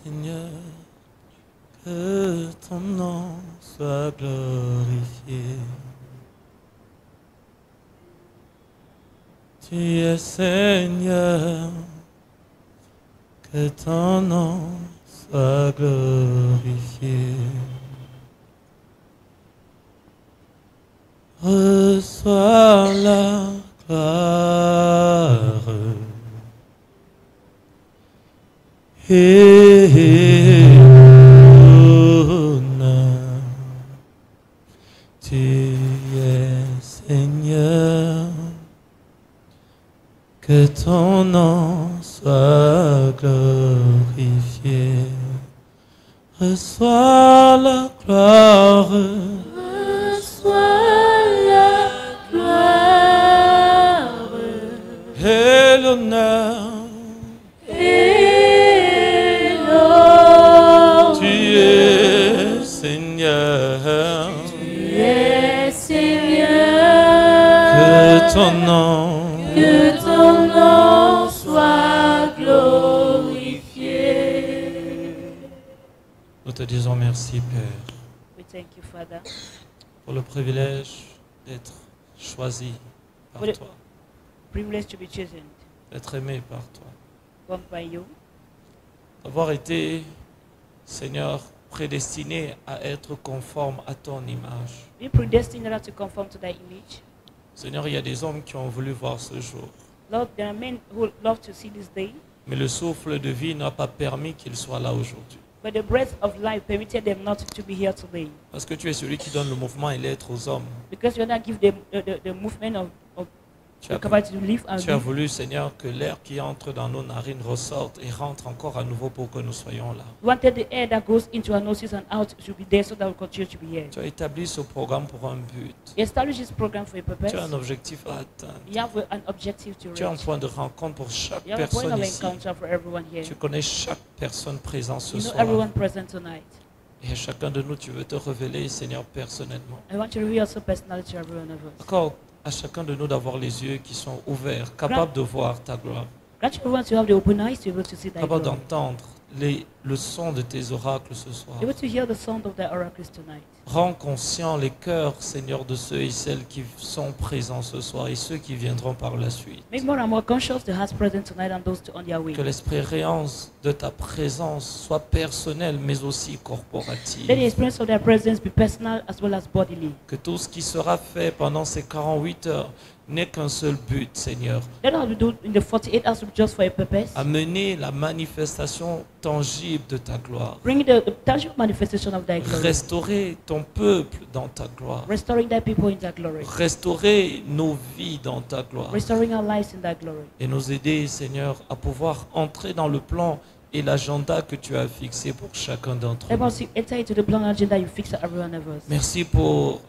Seigneur, que ton nom soit glorifié. Tu es Seigneur, que ton nom soit glorifié. Reçois la gloire et l'honneur. Tu es Seigneur, que ton nom soit glorifié. Reçois la gloire. Et l'honneur, tu es Seigneur, que ton nom soit glorifié. Nous te disons merci, Père, We thank you, Father, pour le privilège d'être choisi par Oui. toi, privilege to be chosen, d'être aimé par toi, loved by you, d'avoir été, Seigneur, prédestiné à être conforme à ton image. be predestined in order to conform to thy image. Seigneur, il y a des hommes qui ont voulu voir ce jour, Lord, there are men who love to see this day, mais le souffle de vie n'a pas permis qu'ils soient là aujourd'hui. but the breath of life permitted them not to be here today. Parce que tu es celui qui donne le mouvement et l'être aux hommes. Because you not give them the movement of Tu as, the capacity to live and tu as live. voulu, Seigneur, que l'air qui entre dans nos narines ressorte et rentre encore à nouveau pour que nous soyons là. You wanted the air that goes into our noses and out should be there so that we continue to be here. Tu as établi ce programme pour un but. You established this program for a purpose. Tu as un objectif à atteindre. You have an objective to Tu as un reach. point de rencontre pour chaque You have a point personne of ici. encounter for everyone here. Tu connais chaque personne présente ce You know soir. everyone present tonight. Et à chacun de nous, tu veux te révéler, Seigneur, personnellement. I want to reveal your personality to every one of us. Encore à chacun de nous d'avoir les yeux qui sont ouverts, capables de voir ta gloire, Grant everyone to have the open eyes to be able to see thy capables glory. d'entendre le son de tes oracles ce soir. Able to hear the sound of thy oracles tonight. Rends conscients les cœurs, Seigneur, de ceux et celles qui sont présents ce soir et ceux qui viendront par la suite. Make more and more conscious the hearts present tonight and those on their way. Que l'expérience de ta présence soit personnelle mais aussi Let the corporative. experience of their presence be personal as well as bodily. Que tout ce qui sera fait pendant ces 48 heures n'ait qu'un seul but, Seigneur. Let us do in the 48 hours just for a purpose. Amener la manifestation tangible de ta gloire. Bring the tangible manifestation of thy glory. Restaurer ton peuple dans ta gloire. Restoring thy people in thy glory. Restaurer nos vies dans ta gloire. Restoring our lives in thy glory. Et nous aider, Seigneur, à pouvoir entrer dans le plan et l'agenda que tu as fixé pour chacun d'entre Let nous. us enter into the plan agenda you fix for every one of us. Merci pour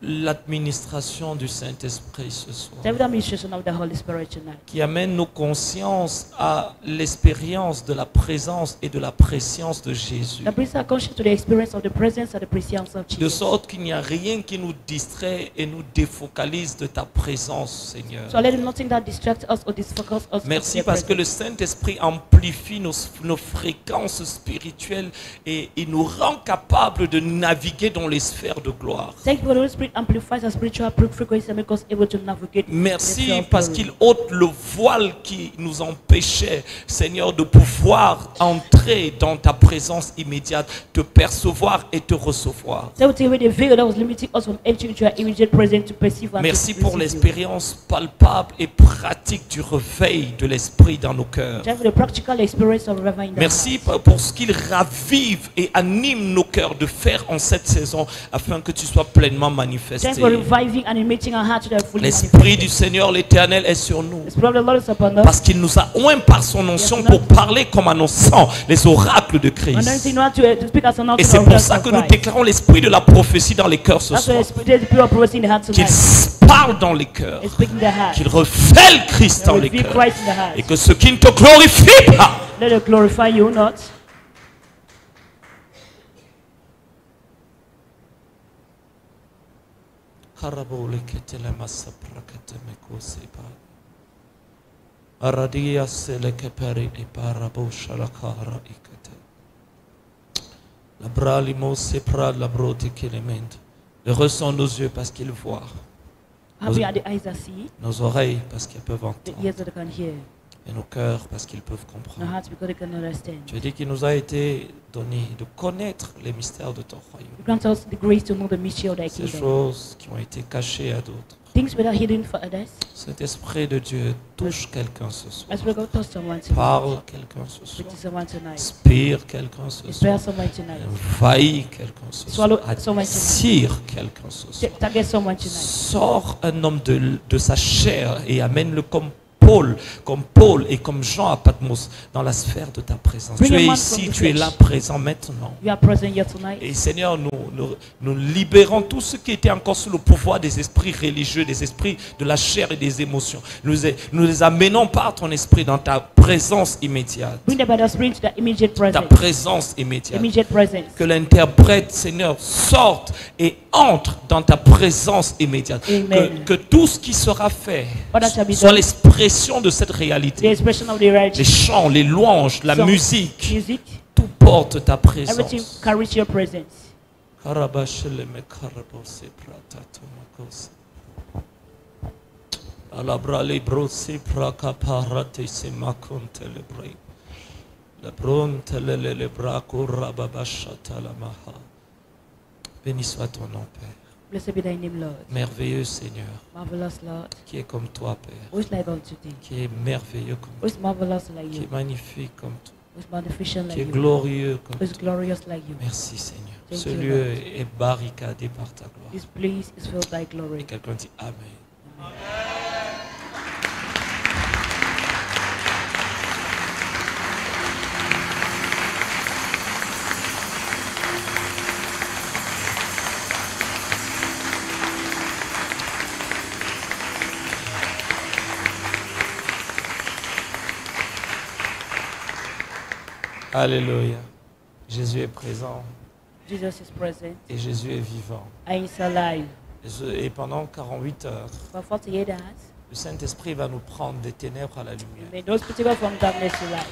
l'administration du Saint-Esprit ce soir, Every administration of the Holy Spirit tonight. qui amène nos consciences à l'expérience de la présence et de la préscience de Jésus. That brings our conscience to the experience of the presence and the prescience of De Jesus. sorte qu'il n'y a rien qui nous distrait et nous défocalise de ta présence, Seigneur. So let nothing that distracts us or disfocus us. Merci of their parce que presence. le Saint-Esprit amplifie nos fréquences spirituelles et nous rend capables de naviguer dans les sphères de gloire. Thank you for the Holy Spirit amplifies our spiritual frequency and makes us able to navigate. Merci the parce self-glory. qu'il ôte le voile qui nous empêchait, Seigneur, de pouvoir entrer dans ta présence immédiate, te percevoir et te recevoir. So we take away the veil that was limiting us from entering into your immediate presence to perceive and Merci to pour receive you. l'expérience palpable et pratique du réveil de l'Esprit dans nos cœurs. Thank you for the practical experience of revival in the Merci heart. pour ce qu'il ravive et anime nos cœurs de faire en cette saison afin que tu sois pleinement manifesté. Thank you for reviving and making our hearts to the fully L'Esprit manifested. du Seigneur l'Éternel est sur nous. The Spirit of the Lord is upon us. Parce qu'il nous a oint par son onction pour parler comme annonçant les oracles de Christ. Anointing not to speak as an Et oracle c'est of pour Christ. ça que nous déclarons l'esprit de la prophétie dans les cœurs ce That's why soir. the Spirit of prophecy in the heart Qu'il tonight. parle dans les cœurs. It's speaking the heart. Qu'il révèle Christ dans les Reveal cœurs. Christ in the heart. Et que ce qui ne te glorifie pas Let it glorify you not. Aradia selekeperi iparabo shalakara ikete. La bras limo sepra la brote kelement. Heureux sont nos yeux parce qu'ils voient, Happy are the eyes that see, nos oreilles parce qu'elles peuvent the entendre, ears that can hear, et nos cœurs parce qu'ils peuvent the comprendre. hearts because they can understand. Tu as dit qu'il nous a été donné de connaître les mystères de ton royaume. You grant us the grace to know the mystery of thy Ces kingdom. choses qui ont été cachées à d'autres. Things that are hidden for others. Cet esprit de Dieu touche quelqu'un ce soir. As we go touch someone tonight. Parle quelqu'un ce soir. Speak to someone tonight. Inspire quelqu'un ce Inspire soir. someone tonight. Envahis quelqu'un ce soir. Swallow someone tonight. Attire quelqu'un ce soir. Target someone tonight. Sors un homme de sa chair et amène-le comme Paul et comme Jean à Patmos dans la sphère de ta présence. Bring Tu a es man ici, from the tu es flesh. là présent maintenant. You are present here tonight. Et Seigneur, nous libérons tout ce qui était encore sous le pouvoir des esprits religieux, des esprits de la chair et des émotions. Nous les amenons par ton esprit dans ta présence immédiate. Bring them by the Spirit to the immediate Ta presence. présence immédiate. Immediate presence. Que l'interprète, Seigneur, sorte et entre dans ta présence immédiate. Amen. Que tout ce qui sera fait What that shall be soit done. l'expression de cette The réalité. expression of the Les righteous. chants, les louanges, la Songs, musique, music. tout porte ta Everything présence. carries your presence. Béni soit ton nom, Père. Blessed be thy name, Lord. Merveilleux Seigneur, Marvelous Lord. qui est comme toi, Père. Who is like unto thee? Qui est merveilleux comme Who toi. is marvelous like Qui you? est magnifique comme toi. Who is magnificent Qui like est you? glorieux comme Who is toi. glorious like you? Merci Seigneur. Thank Ce you, lieu est barricadé par ta gloire. This place is filled by Et glory. quelqu'un dit Amen. Alléluia. Jésus est présent Jesus is present et Jésus est vivant. and is alive. Et pendant 48 heures, For 48 hours, le Saint-Esprit va nous prendre des ténèbres à la lumière. may those people from darkness to light.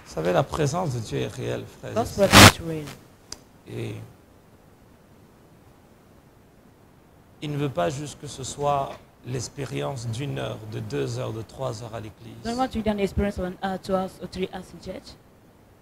Vous savez, la présence de Dieu est réelle, frères. God's et sœurs. presence is real. Et il ne veut pas juste que ce soit l'expérience d'une heure, de 2 heures, de 3 heures à l'église, Don't want to be an experience of an hour, 2 hours, or 3 hours in church.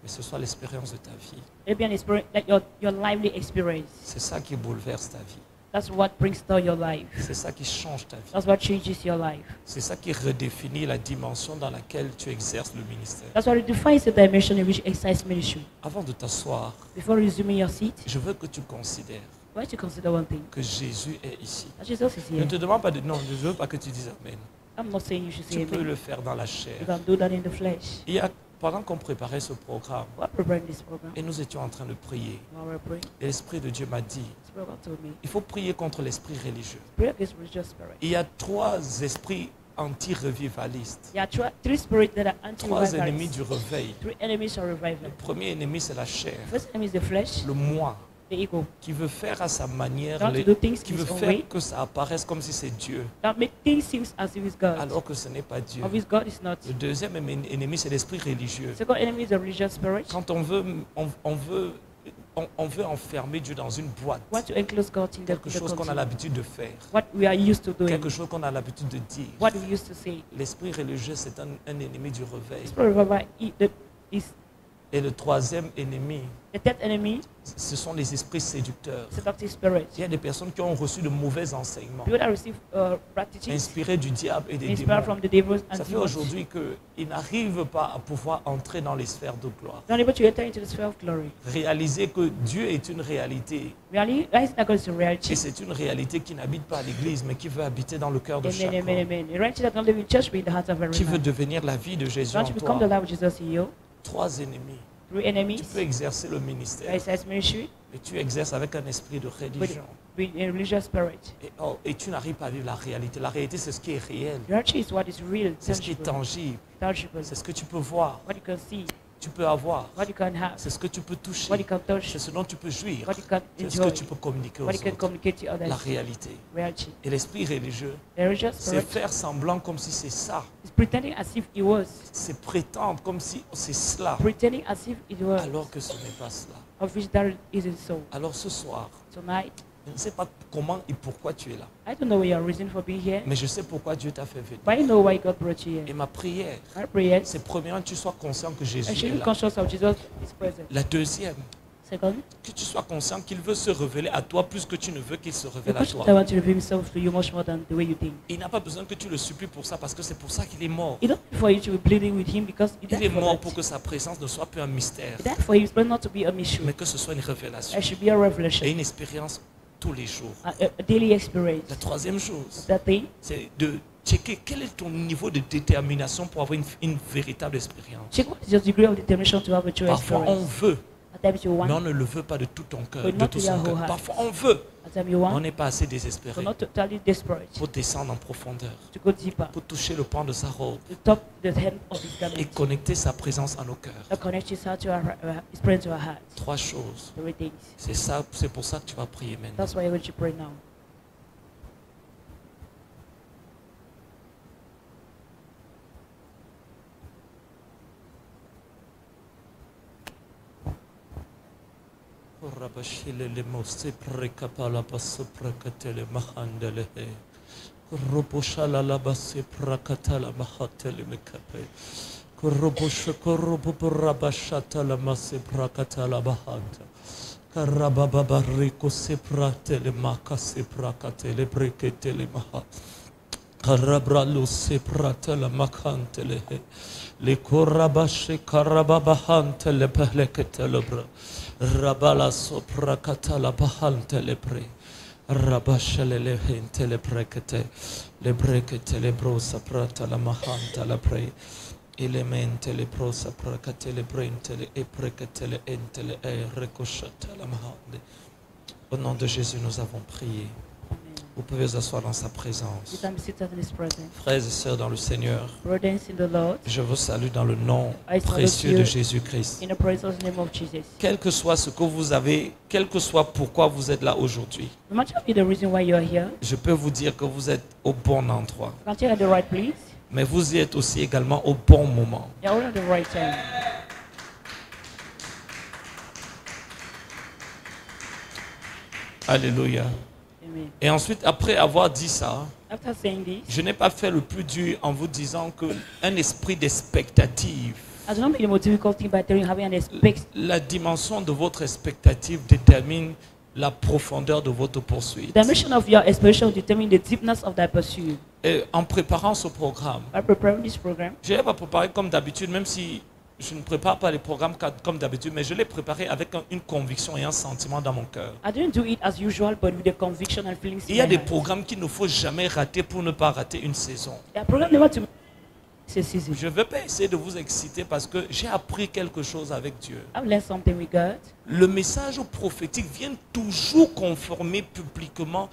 mais ce soit l'expérience de ta vie. It'll be an experience, like your lively experience. C'est ça qui bouleverse ta vie. That's what brings down your life. C'est ça qui change ta vie. That's what changes your life. C'est ça qui redéfinit la dimension dans laquelle tu exerces le ministère. That's what defines the dimension in which you exercise ministry. Avant de t'asseoir, Before resuming your seat, je veux que tu considères why don't you consider one thing? que Jésus est ici. That Jesus is Je ne here. te demande pas de... Non, je ne veux pas que tu dises Amen. I'm not saying you should say Tu peux amen. le faire dans la chair. You can do that in the flesh. Il y a, pendant qu'on préparait ce programme, What preparing this program? et nous étions en train de prier, While we're praying, et l'Esprit de Dieu m'a dit, this program told me, il faut prier contre l'esprit religieux. pray against religious spirit. Il y a 3 esprits anti-revivalistes. There are 3 spirits that are 3 ennemis du anti-revivalists. réveil. 3 enemies of Le revival. premier ennemi, c'est la chair, First enemy is the flesh, le moi, the ego. qui veut faire à sa manière, Not to do things qui his veut own faire way. que ça apparaisse comme si c'est Dieu, That make things seem as if it's God. alors que ce n'est pas Dieu. Of his God is not. Le deuxième ennemi, c'est l'esprit religieux. Second enemy is the religious spirit. Quand on veut enfermer Dieu dans une boîte, Want to enclose God in quelque chose qu'on a container. l'habitude de faire, What we are used to doing. quelque chose qu'on a l'habitude de dire. What we used to say. L'esprit religieux, c'est un ennemi du réveil. Spirit revival is Et le troisième ennemi, the third enemy, ce sont les esprits séducteurs. seductive spirit. Il y a des personnes qui ont reçu de mauvais enseignements, People that receive bad teachings, inspirés du diable et des inspired démons. from the devils and Ça fait demons. aujourd'hui qu'ils n'arrivent pas à pouvoir entrer dans les sphères de gloire. Not able to enter into the sphere of glory. Réaliser que Dieu est une réalité. Reality, that is not going to Et reality. c'est une réalité qui n'habite pas à l'église, mais qui veut habiter dans le cœur de Amen, chacun. amen, amen. A reality that don't live in church, but in the heart of every Qui veut man. devenir la vie de Jésus en Don't you become the toi. life of Jesus in you? 3 ennemis. 3 enemies. Tu peux exercer le That ministère, is his ministry mais tu exerces avec un esprit de religion. with a religious spirit. Et tu n'arrives pas à vivre la réalité. La réalité, c'est ce qui est réel. Reality is what is real, C'est ce qui est tangible, tangible. tangible. C'est ce que tu peux voir. What you can see. tu peux avoir. what you can have, C'est ce que tu peux toucher. what you can touch, C'est ce dont tu peux jouir. what you can C'est ce que enjoy, tu peux communiquer aux what you can autres. communicate to La others. réalité. Reality. Et l'esprit religieux, The religious c'est spirit faire semblant comme si c'est ça. is pretending as if it was, C'est prétendre comme si c'est cela. pretending as if it was, Alors que ce n'est pas cela. of which that isn't so. Alors ce soir, Tonight, je ne sais pas comment et pourquoi tu es là. I don't know your reason for being here, Mais je sais pourquoi Dieu t'a fait venir. but I know why God brought you Et here. ma prière, My prayer c'est premièrement que tu sois conscient que Jésus I est should be là. conscious of Jesus is present. La deuxième, Second, que tu sois conscient qu'il veut se révéler à toi plus que tu ne veux qu'il se révèle à because toi. I want to reveal himself to you much more than the way you think. Il n'a pas besoin que tu le supplies pour ça parce que c'est pour ça qu'il est mort. It's not for you to be pleading with him because he Il died est for mort that. pour que sa présence ne soit plus un mystère, He died for his blood not to be a mystery. mais que ce soit une révélation It should be a et revelation, une expérience tous les jours. a daily experience. La troisième chose, That thing, c'est de checker quel est ton niveau de détermination pour avoir une véritable expérience. check what is your degree of determination to have a true Parfois on experience. veut, At times you mais on want, ne le veut pas de tout ton cœur, But de not tout with son your cœur. whole heart. Parfois on veut, at times you mais on want, n'est pas assez but désespéré not totally desperate pour descendre en profondeur, to go deeper, pour toucher le pan de sa robe to top the hem of his et garment, connecter sa présence à nos cœurs. that connects his heart to his presence to our heart. Trois choses. Three things. C'est ça, c'est pour ça que tu vas prier maintenant. That's why I want you to pray now. Rabashile le mosse prekapala basuprakatele mahandele. Roboshala la basse prakatala mahatele mekape. Korobosha koroboborabashata la masse prakatala bahanta. Karabababarico sepratele makase prakatele breketele maha. Karabralo sepratele makantele. Le korabashe karababahante le peleketele bra. Rabala sopra katala bahante le pre. Rabashele le hente le brekete. Le brekete le brosa prata la mahanta la pre. Elemente le brosa prakate le brente le eprekete le ente le recochata la mahande. Au nom de Jésus, nous avons prié. Amen. Vous pouvez vous asseoir dans sa You présence. can be seated in his presence. Frères et sœurs dans le Seigneur, Brothers in the Lord, je vous salue dans le nom I salute précieux you de Jésus-Christ. in the precious name of Jesus. Quel que soit ce que vous avez, quel que soit pourquoi vous êtes là aujourd'hui, No matter the reason why you are here, je peux vous dire que vous êtes au bon endroit. you can tell at the right place, Mais vous y êtes aussi également au bon moment. you are all at the right time. Alléluia. Amen. Et ensuite, après avoir dit ça, After saying this, je n'ai pas fait le plus dur en vous disant qu'un esprit d'expectative, I do not make the most difficult thing by telling you having an expect. la dimension de votre expectative détermine la profondeur de votre poursuite. The dimension of your expectation will determine the deepness of thy pursuit. Et en préparant ce programme, By preparing this program, je l'ai pas préparé comme d'habitude, même si je ne prépare pas les programmes comme d'habitude, mais je l'ai préparé avec une conviction et un sentiment dans mon cœur. I didn't do it as usual, but with a conviction and feelings. Il y a in my des heart. programmes qu'il ne faut jamais rater pour ne pas rater une saison. There are programs never to miss a season. Je ne vais pas essayer de vous exciter parce que j'ai appris quelque chose avec Dieu. I've learned something with God. Le message prophétique vient toujours conformer publiquement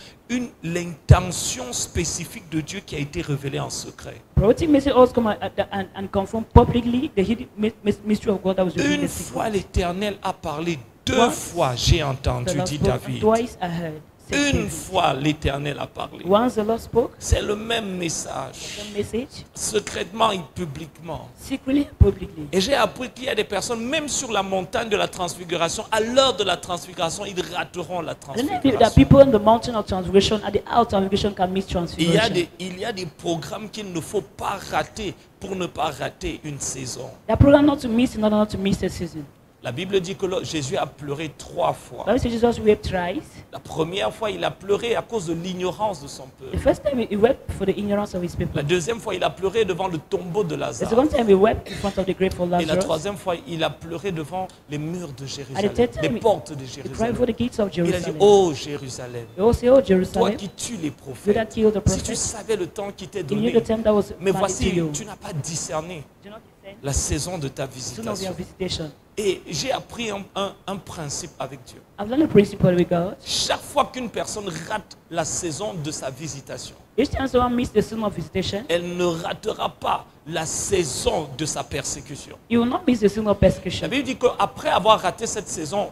l'intention spécifique de Dieu qui a été révélée en secret. Prophetic message also come and confirm publicly the hidden mystery of God that was revealed in Une the fois secret. l'Éternel a parlé, deux Once, fois j'ai The entendu, Lord dit spoke, and David. twice I heard. said Une David. fois l'Éternel a parlé. Once the Lord spoke, C'est le même message, the message, secrètement et publiquement. secretly and publicly. Et j'ai appris qu'il y a des personnes, même sur la montagne de la transfiguration, à l'heure de la transfiguration, ils rateront la And then there are transfiguration. people on the mountain of transfiguration, at the hour of transfiguration can miss transfiguration. Il y a des programmes qu'il ne faut pas rater pour ne pas rater une saison. There are programs not to miss in order not to miss a season. La Bible dit que Jésus a pleuré 3 fois. Bible says Jesus wept thrice. La première fois, il a pleuré à cause de l'ignorance de son The peuple. first time he wept for the ignorance of his people. La deuxième fois, il a pleuré devant le tombeau de The Lazare. second time he wept in front of the grave for Et la Lazarus. troisième fois, il a pleuré devant les murs de Jérusalem, third time, les portes de He cried Jérusalem. for the gates of Il a dit, Jerusalem. oh Jérusalem, He also say, oh toi Jerusalem, qui tues les you that prophètes, killed the si tu prophets, savais le temps qui t'est you knew donné, the time that was mais granted to voici, you. tu n'as pas discerné. Do not la saison de ta Season of your visitation. visitation. Et j'ai appris un principe avec Dieu. I've learned a principle with God. Chaque fois qu'une personne rate la saison de sa visitation, Each time someone misses the season of visitation, elle ne ratera pas la saison de sa persécution. you will not miss the season of La persecution. Bible dit qu'après avoir raté cette saison,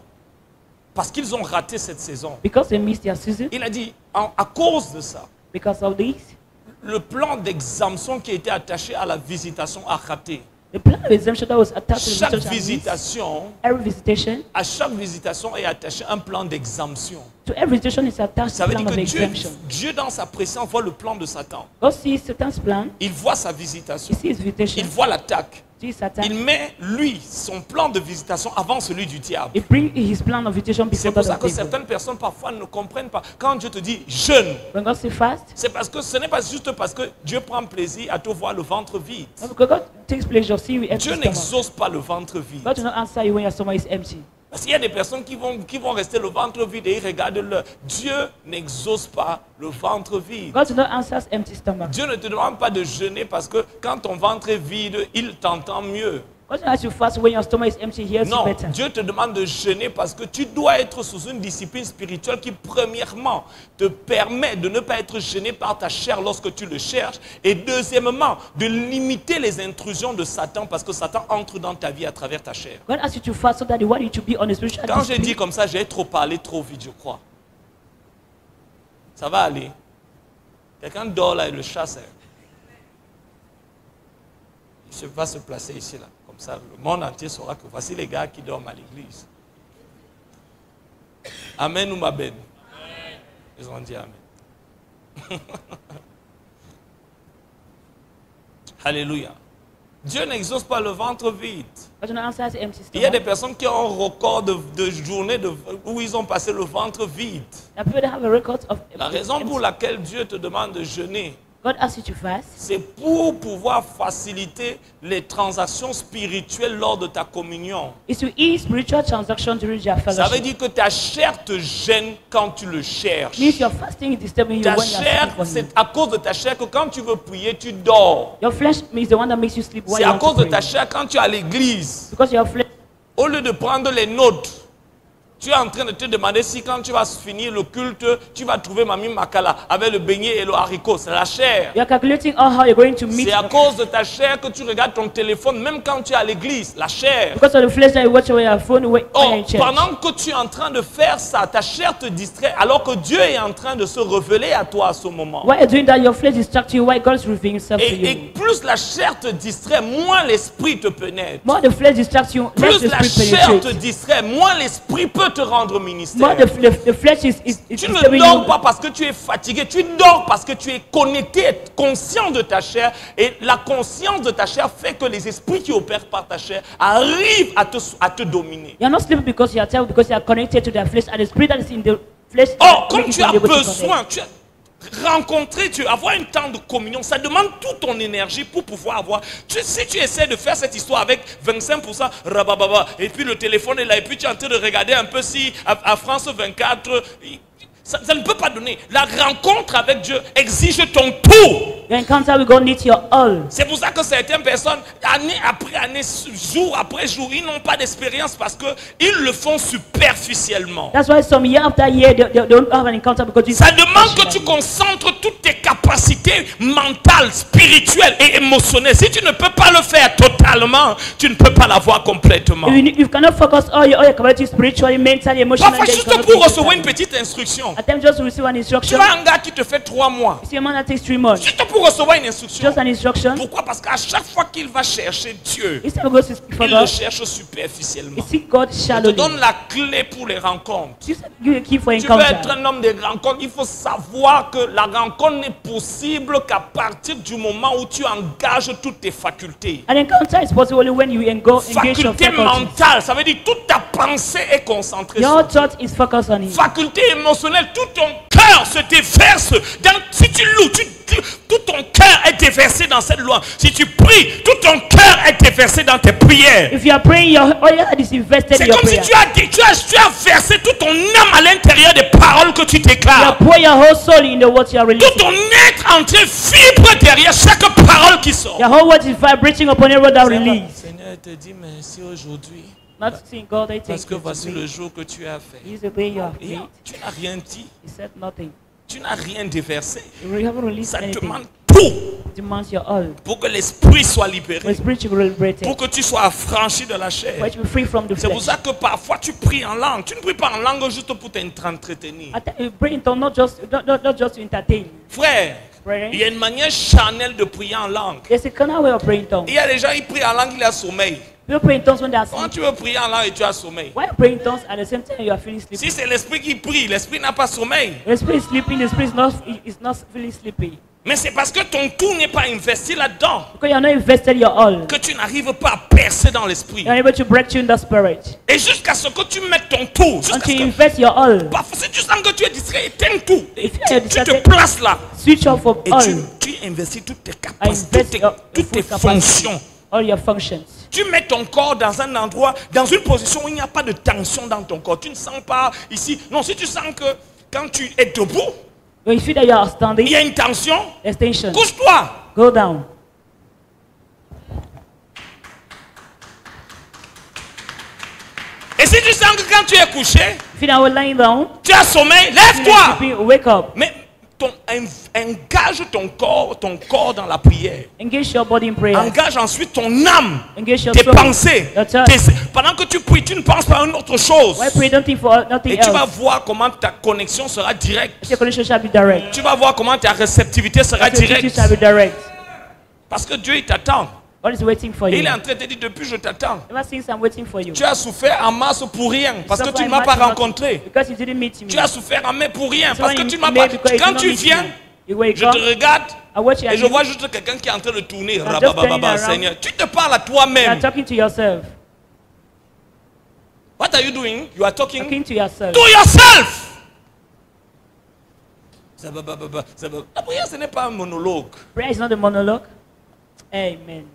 parce qu'ils ont raté cette saison, Because they missed their season, il a dit, à cause de ça, because of this, le plan d'exemption qui était attaché à la visitation a raté. the plan of exemption that was attached to the Chaque visitation, visitation, every visitation, à chaque visitation est attaché un plan d'exemption. to every visitation is attached Ça to veut the dire plan que of Dieu, exemption. Dieu dans sa présence voit le plan de Satan. God sees Satan's plan, Il voit sa he visitation. sees visitation, Il voit l'attaque. sees Satan. Il met, lui, son plan de visitation avant celui du diable. He brings his plan of visitation C'est before pour that ça of que devil. certaines personnes parfois ne comprennent pas. Quand Dieu te dit jeûne, When God says fast, c'est parce que ce n'est pas juste parce que Dieu prend plaisir à te voir le ventre vide. not because God takes pleasure of seeing you empty Dieu stomach. n'exauce pas le ventre vide. God will not answer you when your stomach is empty. Parce qu'il y a des personnes qui vont rester le ventre vide et ils regardent leur. Dieu n'exauce pas le ventre vide. God will not answer empty stomach. Dieu ne te demande pas de jeûner parce que quand ton ventre est vide, il t'entend mieux. God will ask you fast when your stomach is empty, he hears you Non, better. Dieu te demande de jeûner parce que tu dois être sous une discipline spirituelle qui, premièrement, te permet de ne pas être gêné par ta chair lorsque tu le cherches. Et deuxièmement, de limiter les intrusions de Satan parce que Satan entre dans ta vie à travers ta chair. God asks you to fast so that you want you to be on a spiritual Quand j'ai dit discipline. comme ça, j'ai trop parlé trop vite, je crois. Ça va aller. Quelqu'un dort là et le chasse. Il va se placer ici là. Comme ça, le monde entier saura que voici les gars qui dorment à l'église. Amen ou ma benne? Ils ont dit Amen. Alléluia. Dieu n'exauce pas le ventre vide. God will not answer empty Il y a des stomach. personnes qui ont un record de journées où ils ont passé le ventre vide. There are people that have a record of La raison pour laquelle Dieu te demande de jeûner, God asks you to fast. c'est pour pouvoir faciliter les transactions spirituelles lors de ta communion. Is to ease spiritual transaction during your Ça veut fellowship. dire que ta chair te gêne quand tu le cherches. Means your fasting is disturbing you Ta when you are chair, seeking for Him. c'est à cause de ta chair que quand tu veux prier, tu dors. Your flesh is the one that makes you sleep while C'est you à want cause to de ta pray. chair quand tu es à l'église. Because your flesh, Au lieu de prendre les notes, tu es en train de te demander si quand tu vas finir le culte, tu vas trouver Mamie Makala avec le beignet et le haricot. C'est la chair. you are calculating how you're going to meet. C'est à cause de ta chair que tu regardes ton téléphone, même quand tu es à l'église. La chair. Because of the flesh that you watch on your phone when Oh, you're in church. pendant que tu es en train de faire ça, ta chair te distrait alors que Dieu est en train de se révéler à toi à ce moment. While you're doing that, your flesh distracts you. Why God is revealing Himself to Et you. plus la chair te distrait, moins l'esprit te pénètre. More the flesh distracts you, less Plus the la spirit chair te penetrates. distrait, moins l'esprit peut te rendre ministère. More the flesh is Tu ne disturbing dors you. pas parce que tu es fatigué, tu dors parce que tu es connecté, conscient de ta chair. Et la conscience de ta chair fait que les esprits qui opèrent par ta chair arrivent à te dominer. You're not sleeping because you are tired, because you are connected to the flesh, and the spirit that is in the flesh. Or, comme makes tu you as unable to besoin, connect. tu as rencontrer Dieu, avoir un temps de communion, ça demande toute ton énergie pour pouvoir avoir. Si tu essaies de faire cette histoire avec 25%, rabababa, et puis le téléphone est là, et puis tu es en train de regarder un peu si à France 24, ça ne peut pas donner. La rencontre avec Dieu exige ton tout. Your encounter with God needs your all. C'est pour ça que certaines personnes, année après année, jour après jour, ils n'ont pas d'expérience parce qu'ils le font superficiellement. That's why some year after year they don't have an encounter because you. Ça demande que tu concentres toutes tes capacités mentales, spirituelles et émotionnelles. Si tu ne peux pas le faire totalement, tu ne peux pas l'avoir complètement. You cannot focus all your capacity spiritually, mentally, emotionally. Parfois, then you juste cannot pour be recevoir une totally. petite instruction. At times just to receive an Tu instruction. as un gars qui te fait 3 mois. You see a man that takes 3 months. Juste pour recevoir une instruction. Just an instruction. Pourquoi? Parce qu'à chaque fois qu'il va chercher Dieu, Instead of going to seek for il le God, cherche superficiellement. he seek God Je te shallowly. donne la clé pour les rencontres. You give a key for Tu veux être encounter. un homme de rencontre, il faut savoir que la rencontre n'est possible qu'à partir du moment où tu engages toutes tes facultés. An encounter is possible only when you engage your Faculté faculties. mentale, ça veut dire toute ta pensée est concentrée Your sur Dieu. thought is focused on Him. Faculté émotionnelle, tout ton cœur cœur se déverse, si tu loues, tout ton cœur est déversé dans cette loi. Si tu pries, tout ton cœur est déversé dans tes prières. If you are praying, your heart is invested C'est in your comme si prayer. tu as versé toute ton âme à l'intérieur des paroles que tu You are déclares. pouring your whole soul in the words you are Tout releasing. ton être entier vibre derrière chaque parole qui sort. Your whole word is vibrating upon every word that release. Seigneur, te dis merci aujourd'hui. Not saying God, I Parce thank que you voici le today. jour que tu as fait. This is the day you have Et made. tu n'as rien dit. He said nothing. Tu n'as rien déversé. You haven't released Ça anything. demande tout It demands your all. pour que l'esprit soit For libéré. the spirit to be liberated. Pour que tu sois affranchi de la chair. For it to be free from the C'est pour flesh. ça que parfois tu pries en langue. Tu ne pries pas en langue juste pour t'entretenir. You pray in tongues, not just to entertain. Frère, il y a une manière charnelle de prier en langue. There's a carnal way of praying in tongues. Il y a des gens qui prient en langue, il a sommeil. People pray in tongues when they are Quand asleep. tu veux prier en langue et tu as sommeil. Why you pray in tongues at the same time you are feeling sleepy? Si c'est l'esprit qui prie, l'esprit n'a pas sommeil. The spirit is sleeping, the spirit is not feeling sleepy. Mais c'est parce que ton tout n'est pas investi là-dedans Because you are not invested your all. que tu n'arrives pas à percer dans l'esprit. You are able to break through in the spirit. Et jusqu'à ce que tu mettes ton tout, jusqu'à Until ce you que invest your all. parfois si tu sens que tu es distrait, éteins tout. Et If you are tu te distracted, places là switch off of et all. tu investis toutes tes I capacités, invest your toutes tes full capacity. fonctions. All your functions. Tu mets ton corps dans un endroit, dans une position où il n'y a pas de tension dans ton corps. Tu ne sens pas ici. Non, si tu sens que quand tu es debout, When you feel that you are standing, il y a une tension, there's tension. couche-toi. Go down. Et si tu sens que quand tu es couché, If you are lying down, tu as sommeil, you are lève-toi. sleeping, wake up. Mais engage ton corps dans la prière. Engage your body in prayer. Engage ensuite ton âme, Engage your tes soul. pensées. Your thoughts. Pendant que tu pries, tu ne penses pas à une autre chose. Why pray? Don't think for nothing Et tu vas else. voir comment ta connexion sera directe. Your connection shall be direct. Tu vas voir comment ta réceptivité sera Your duty directe. shall be direct. Parce que Dieu, il t'attend. God is waiting for Et you. il est en train de te dire, depuis je t'attends. Ever since I'm waiting for you. Tu as souffert en masse pour rien, parce que tu ne m'as pas rencontré. Because you didn't meet me. Tu as souffert en mai pour rien, So parce que when tu you ne m'as made pas... because you Quand did tu not meet viens, me. You wake je up, te regarde I watch you et and je vois juste quelqu'un qui est en train de tourner. just Rabababa, turning around. Seigneur. Tu te parles à you are toi-même. talking to yourself. What are you doing? You are talking Talking to yourself. to yourself. Zabababa, zababa. La prière, ce n'est pas un monologue. Prayer is not a monologue. Amen.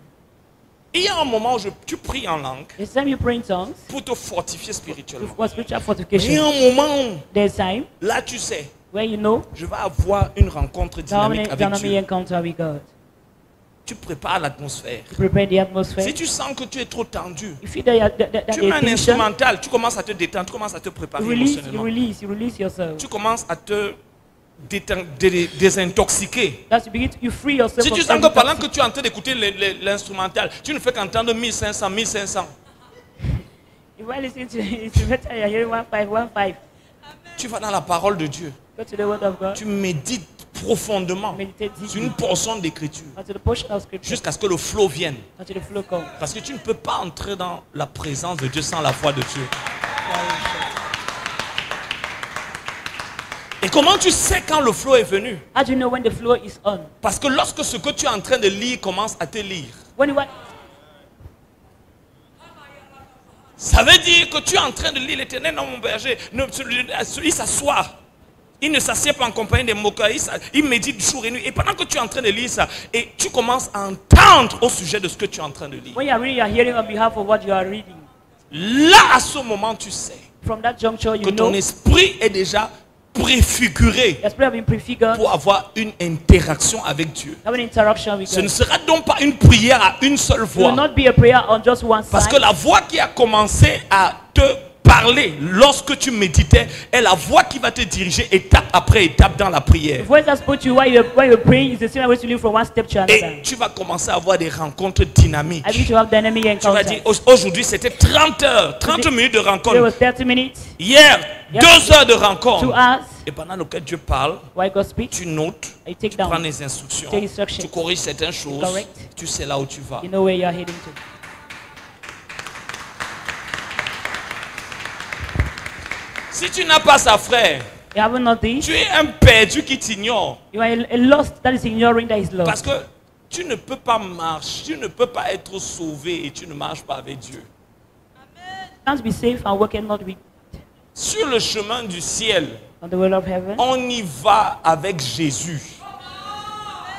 Il y a un moment où tu pries en langue It's time you pray in tongues pour te fortifier spirituellement. for spiritual Il y a fortification. un moment où, There's time là tu sais, where you know je vais avoir une rencontre dynamique avec dynamic Dieu. encounter with God. Tu prépares l'atmosphère. You prepare the atmosphere. Si tu sens que tu es trop tendu, You feel that tu mets un tension. instrumental, tu commences à te détendre, tu commences à te préparer You émotionnellement. release yourself. Tu commences à te désintoxiquer. That's you free yourself. Si from tu sens que every pendant toxic- que tu es en train d'écouter l'instrumental, tu ne fais qu'entendre 1500, 1500, If I listen to it's better you're hearing 1515. tu vas dans la parole de Dieu. Go to the word of God. Tu médites profondément Meditate sur deeply une portion d'écriture until the portion of scripture, jusqu'à ce que le flot vienne. until the flow comes. Parce que tu ne peux pas entrer dans la présence de Dieu sans la foi de Dieu. Et comment tu sais quand le flot est venu? How do you know when the flow is on? Parce que lorsque ce que tu es en train de lire commence à te lire, When you want, ça veut dire que tu es en train de lire l'Éternel dans mon berger. Il s'assoit. Il ne s'assied pas en compagnie des moqueurs. Il médite jour et nuit. Et pendant que tu es en train de lire ça, et tu commences à entendre au sujet de ce que tu es en train de lire. when you are reading, you are hearing on behalf of what you are reading. Là, à ce moment, tu sais From that juncture, que you ton know esprit est déjà préfiguré your spirit has been prefigured. pour avoir une interaction avec Dieu. Have an interaction with Ce ne God. sera donc pas une prière à une seule It will voix. not be a prayer on just one Parce side. que la voix qui a commencé à te parler lorsque tu méditais est la voix qui va te diriger étape après étape dans la prière. The voice that spoke to you while you're praying is the same way to live from one step to another. Et tu vas commencer à avoir des rencontres dynamiques. I need to have dynamic Tu vas encounters. dire, aujourd'hui c'était 30 heures, 30 minutes de There rencontre. was 30 minutes, Hier, Yes. 2 heures de 2 rencontre. hours, Et pendant lequel Dieu parle, while God speaks, tu notes, I take tu prends down. les instructions, Take instructions. tu corriges certaines choses, Correct. tu sais là où tu vas. You know where you are heading to. Si tu n'as pas ça, frère, You haven't not this. tu es un perdu qui t'ignore. You are a lost that is ignoring that is Parce lost. que tu ne peux pas marcher, tu ne peux pas être sauvé et tu ne marches pas avec Dieu. Can't be safe and working not with. Sur le chemin du ciel, on the world of heaven. On y va avec Jésus.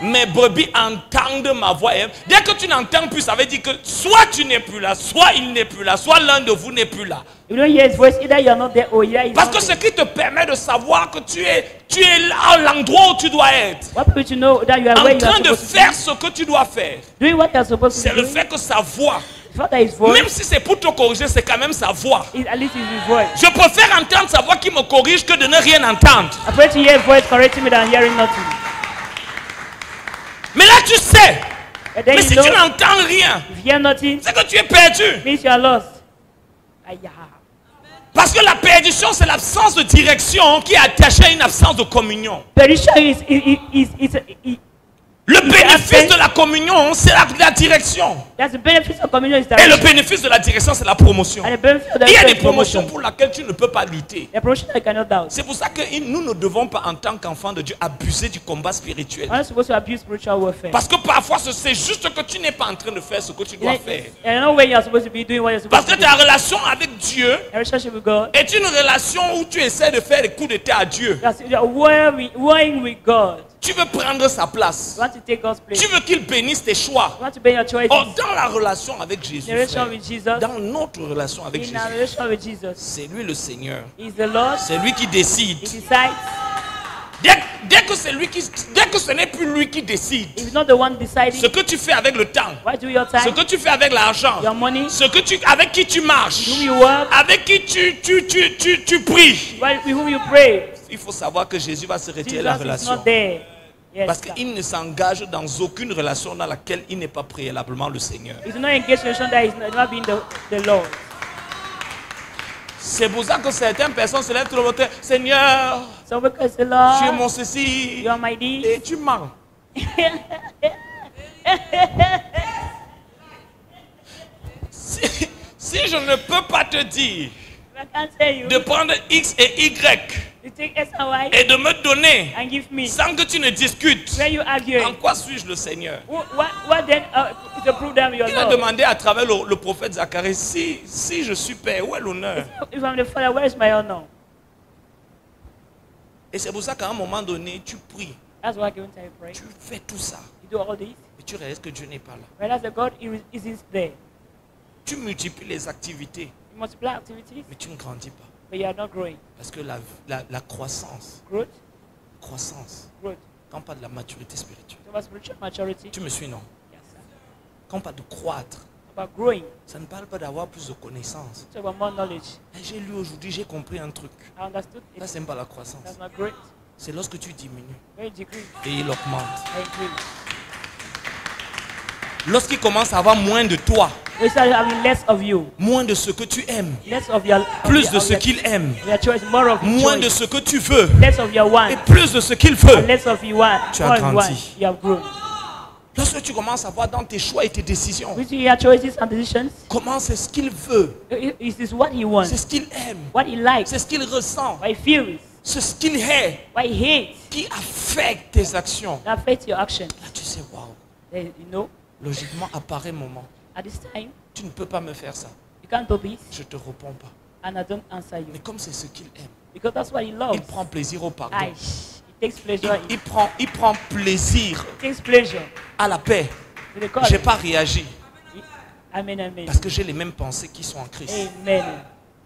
Mes brebis entendent ma voix. Dès que tu n'entends plus, ça veut dire que soit tu n'es plus là, soit il n'est plus là, soit l'un de vous n'est plus là. You don't hear his voice, either you are not there or either he's Parce not que ce there. qui te permet de savoir que tu es là à l'endroit où tu dois être. What people to know that you are where En you are train de supposed to faire ce que tu dois faire. be. Doing what you are supposed to C'est be le doing. fait que sa voix, The fact that his voice même si c'est pour te corriger, c'est quand même sa voix. is at least his voice. Je préfère entendre sa voix qui me corrige que de ne rien entendre. I pray to hear his voice correcting me than hearing nothing. Mais là tu sais, And then mais you si know, tu n'entends rien, if you hear nothing, c'est que tu es perdu. means you are lost. Aya. Parce que la perdition, c'est l'absence de direction qui est attachée à une absence de communion. Perdition Le bénéfice de la communion, c'est la direction. that's the benefit of communion is Et le direction. bénéfice de la direction, c'est la promotion. And the benefit of Il y a direction des is promotion. promotions pour lesquelles tu ne peux pas lutter. The promotion I cannot doubt. C'est pour ça que nous ne devons pas, en tant qu'enfants de Dieu, abuser du combat spirituel. I'm not supposed to abuse spiritual warfare. Parce que parfois, c'est juste que tu n'es pas en train de faire ce que tu dois faire. I don't know when you are supposed to be doing what you're Parce supposed que to do. ta relation avec Dieu A relationship with God. est une relation où tu essaies de faire des coups d'état à Dieu. You are warring with God. Tu veux prendre sa place. You want to take God's place. Tu veux qu'il bénisse tes choix. You want to be your choices. Or, dans la relation avec Jésus, In a relation frère, with Jesus. dans notre relation avec In Jésus, a relation with Jesus. c'est lui le Seigneur. He's the Lord. C'est lui qui He décide. decides. Dès que ce n'est plus lui qui décide, If he's not the one deciding, ce que tu fais avec le temps, what do your ce time, que tu fais avec l'argent, your money, avec qui tu marches, whom you work, avec qui tu pries, with whom you pray. il faut savoir que Jésus va se retirer de Jesus la is relation. not there. Yes, Parce sir. qu'il ne s'engage dans aucune relation dans laquelle il n'est pas préalablement le Seigneur. He's not engaged in a relation that is not being the Lord. C'est pour ça que certaines personnes se lèvent tout le matin. Seigneur, So because the tu es Lord, mon ceci. you are my this. Et tu mens. Si je ne peux pas te dire I can't tell you. de prendre X et Y You take S and Y et de me donner and give me. sans que tu ne discutes, Where you argue. en quoi suis-je le Seigneur? What then is the proof that you're Il a Lord? demandé à travers le prophète Zacharie, si je suis père, où est l'honneur? If I'm the Father, where is my honor? Et c'est pour ça qu'à un moment donné, tu pries, That's why I give time pray. tu fais tout ça, You do all this. et tu réalises que Dieu n'est pas là. Whereas the God isn't there. Tu multiplies les activités, You multiply activities, mais tu ne grandis pas. but you are not growing. Parce que la croissance, Growth, growth. quand on parle de la maturité spirituelle, So about spiritual maturity. tu me suis, non? Yes, sir. Quand on parle de croître, About growing. ça ne parle pas d'avoir plus de connaissances. So about more knowledge. Et j'ai lu aujourd'hui, j'ai compris un truc. I understood Ça, it. c'est pas la croissance. That's not great. C'est lorsque tu diminues Very degree. et il augmente. I agree. Lorsqu'il commence à avoir moins de toi, We start having less of you, moins de ce que tu aimes, less of your plus de ce qu'il aime, your choice, more of your moins de choice, ce que tu veux less of your want, et plus de ce qu'il and veut. less of you want. Tu as More you grandi. want, you have grown. Lorsque tu commences à voir dans tes choix et tes décisions, We see your choices and decisions. comment c'est ce qu'il veut, Is this what he wants? c'est ce qu'il aime, What he likes? c'est ce qu'il ressent, What he feels? c'est ce qu'il est What he hates? qui affecte tes actions. That affects your action. Là, tu sais, waouh, Then, you know, logiquement, à pareil moment, at this time, tu ne peux pas me faire ça. you can't do this, Je ne te réponds pas. and I don't answer you. Mais comme c'est ce qu'il aime, Because that's what he loves. il prend plaisir au pardon. Aye. He takes pleasure. Il prend plaisir He takes pleasure. à la paix. To the call. Je n'ai pas réagi Amen, amen. parce que j'ai les mêmes pensées qui sont en Christ. Amen.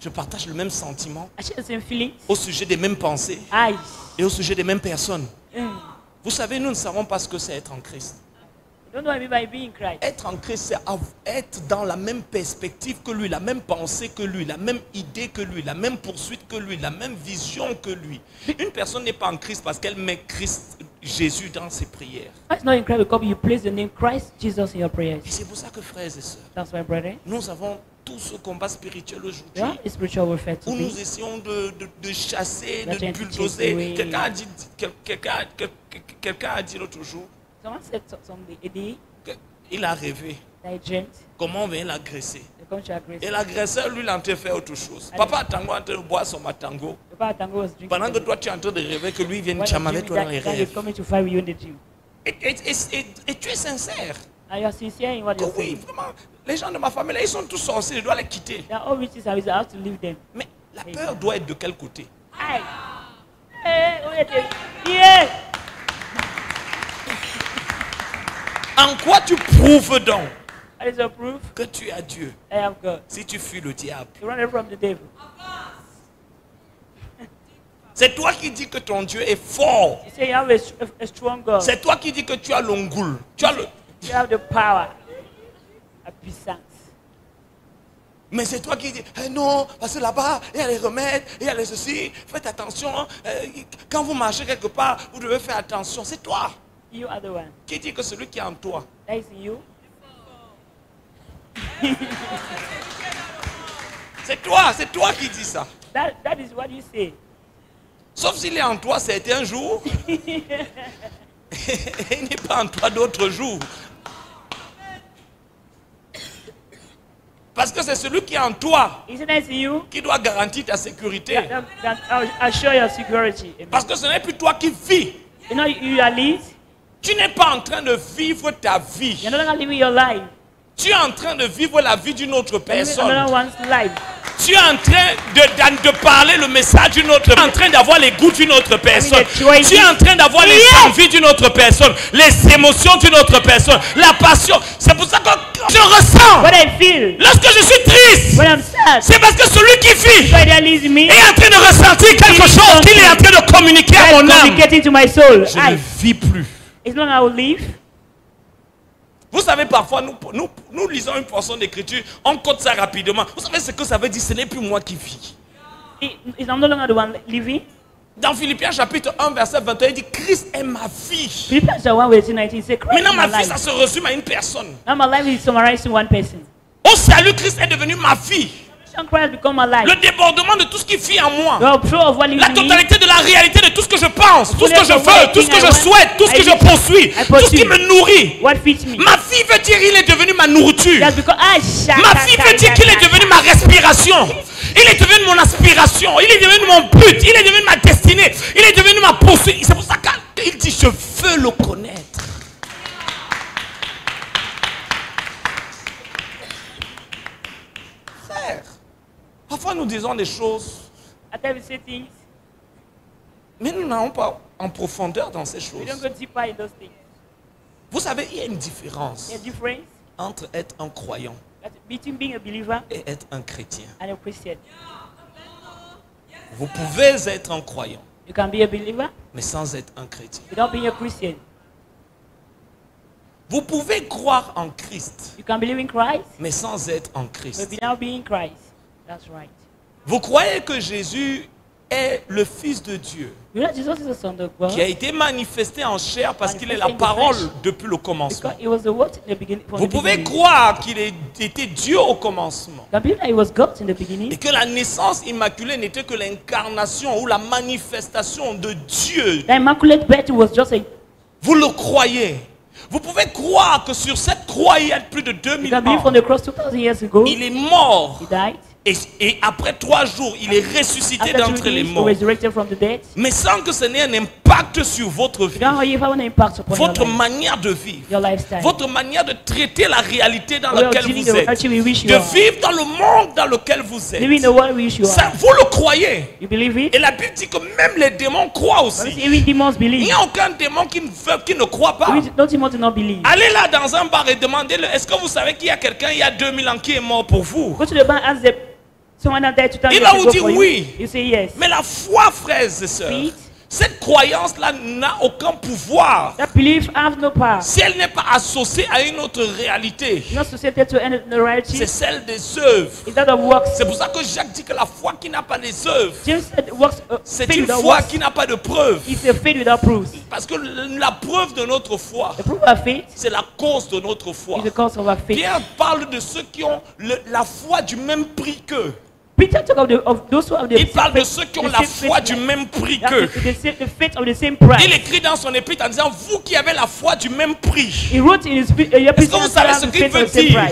Je partage le même sentiment I share the same feelings. au sujet des mêmes pensées Aye. et au sujet des mêmes personnes. Mm. Vous savez, nous ne savons pas ce que c'est être en Christ. You don't know what I mean by being Christ. Être en Christ, c'est être dans la même perspective que lui, la même pensée que lui, la même idée que lui, la même poursuite que lui, la même vision que lui. Une personne n'est pas en Christ parce qu'elle met Christ, Jésus dans ses prières. It's not in Christ because you place the name Christ Jesus in your prayers. Et c'est pour ça que, frères et sœurs, That's why, brother. nous avons tout ce combat spirituel Yeah, aujourd'hui it's spiritual warfare où nous today. essayons de chasser, We're de trying to chase bulldozer. away. Quelqu'un a dit l'autre jour Someone said something, a day qu'il a rêvé that I dreamt. comment on vient l'agresser. They come to agree. Et l'agresseur, lui, il est en train de faire autre chose. Papa Tango est en train de boire son matango. The father Tango was drinking. Pendant que toi, tu es en train de rêver que lui vienne When chamamer the toi dans les that is rêves. coming to fight with you in the gym. Et tu es sincère. And you are sincere in what Que you're oui, saying. vraiment, les gens de ma famille, là, ils sont tous sorciers, je dois les quitter. They are all witches and I have to leave them. Mais la peur doit être de quel côté? Aye. Yeah. En quoi tu prouves donc That is a proof que tu as Dieu I have God. si tu fuis le diable? You run away from the devil. C'est toi qui dis que ton Dieu est fort. You say you have a strong God. C'est toi qui dis que tu as l'ongoul. Tu as le... You have the power. A puissance. Mais c'est toi qui dis, eh non, parce que là-bas, il y a les remèdes, il y a les ceci, faites attention. Quand vous marchez quelque part, vous devez faire attention. C'est toi You are the one. qui dis que celui qui est en toi. That is you. C'est toi qui dis ça. That is what you say. Sauf s'il est en toi certains jours, il n'est pas en toi d'autres jours. Parce que c'est celui qui est en toi Isn't that you? qui doit garantir ta sécurité. That assure your security. Amen. Parce que ce n'est plus toi qui vis. You know you are lead. Tu n'es pas en train de vivre ta vie. You're no longer living your life. Tu es en train de vivre la vie d'une autre You're living personne. another one's life. Tu es en train de parler le message d'une autre personne. Tu es en train d'avoir les goûts d'une autre personne. Tu es en train d'avoir les envies d'une autre personne. Les émotions d'une autre personne. La passion. C'est pour ça que je ressens. What I feel Lorsque je suis triste, when I'm sad, c'est parce que celui qui vit why that leads me est en train de ressentir quelque chose qu'il est en train de communiquer à mon âme. communicating to my soul. Je ne vis plus. It's not how I live. Vous savez, parfois, nous lisons une portion d'écriture, on code ça rapidement. Vous savez ce que ça veut dire? Ce n'est plus moi qui vis. It's I'm no longer the one living. Dans Philippiens chapitre 1, verset 21, il dit Christ est ma vie. Philippians 1 verse 19 says, Christ Maintenant, is ma my vie, life. ça se résume à une personne. Now my life is summarized to one person. Au salut, Christ est devenu ma vie. Christian Christ become my life. Le débordement de tout ce qui vit en moi. The flow of what lives La in me. totalité de la réalité de tout ce que je pense, tout ce que je Fullness of veux, tout ce que je everything I souhaite, tout ce want. que je poursuis, tout ce qui me nourrit. What fits me. Ma vie veut dire qu'il est devenu ma nourriture. That's because Ma vie veut dire qu'il est devenu ma respiration. Il est devenu mon aspiration. Il est devenu mon but. Il est devenu ma destinée. Il est devenu ma poursuite. C'est pour ça qu'il dit je veux le connaître. Frère, parfois nous disons des choses, At times we say things, mais nous n'allons pas en profondeur dans ces we choses. don't go deeper in those things. Vous savez, il y a une différence There's a difference entre être un croyant between being a believer et être un chrétien. and a Christian. Vous pouvez être un croyant, You can be a believer mais sans être un chrétien. without being a Christian. Vous pouvez croire en Christ, You can believe in Christ, mais sans être en but Christ. without being Christ. That's right. Vous croyez que Jésus est le Fils de Dieu, You know Jesus is the Son of God qui a été manifesté en chair parce qu'il est la parole depuis le commencement. because it was the word in the beginning. From Vous the pouvez beginning. croire qu'il était Dieu au commencement. You can believe that it was God in the beginning. Et que la naissance immaculée n'était que l'incarnation ou la manifestation de Dieu. The Immaculate Birth was just a. Vous le croyez. Vous pouvez croire que sur cette croix, il y a plus de You 2000 can believe ans, from the cross 2000 years ago. il est mort. He died. Et après 3 jours, il est ressuscité After 2 d'entre les days, he morts. resurrected from the dead. Mais sans que ce n'ait un impact sur votre vie, You don't have an impact upon votre your life, manière de vivre, your lifestyle. votre manière de traiter la réalité dans Way of laquelle dealing vous the êtes, reality we wish you de are. vivre dans le monde dans lequel vous Living êtes. the world we wish you Ça, are. vous le croyez. You believe it? Et la Bible dit que même les démons croient aussi. Even demons Il believe. n'y a aucun démon qui ne croit pas. No demon do not believe. Allez là dans un bar et demandez-le, est-ce que vous savez qu'il y a quelqu'un il y a 2000 ans qui est mort pour vous? Go to the bank, ask someone that died 2000 Il years va vous ago dire for you. oui. You say yes. Mais la foi, frères et sœurs, Faith. cette croyance-là n'a aucun pouvoir That belief have no power. si elle n'est pas associée à une autre réalité. Not associated to any reality. C'est celle des œuvres. It's that of works. C'est pour ça que Jacques dit que la foi qui n'a pas des œuvres, James said works. c'est Faith une without foi works qui n'a pas de preuve. is a faith without proofs. Parce que la preuve de notre foi, The proof of faith c'est la cause de notre foi. is the cause of our faith. Pierre parle de ceux qui ont la foi du même prix qu'eux. Peter talk of those who have the Il parle de faith- ceux qui ont the la same foi faith du like- même prix that qu'eux. the faith of the same price. Il écrit dans son épître en disant, vous qui avez la foi du même prix. He wrote in his Est-ce que vous savez ce qu'il veut dire?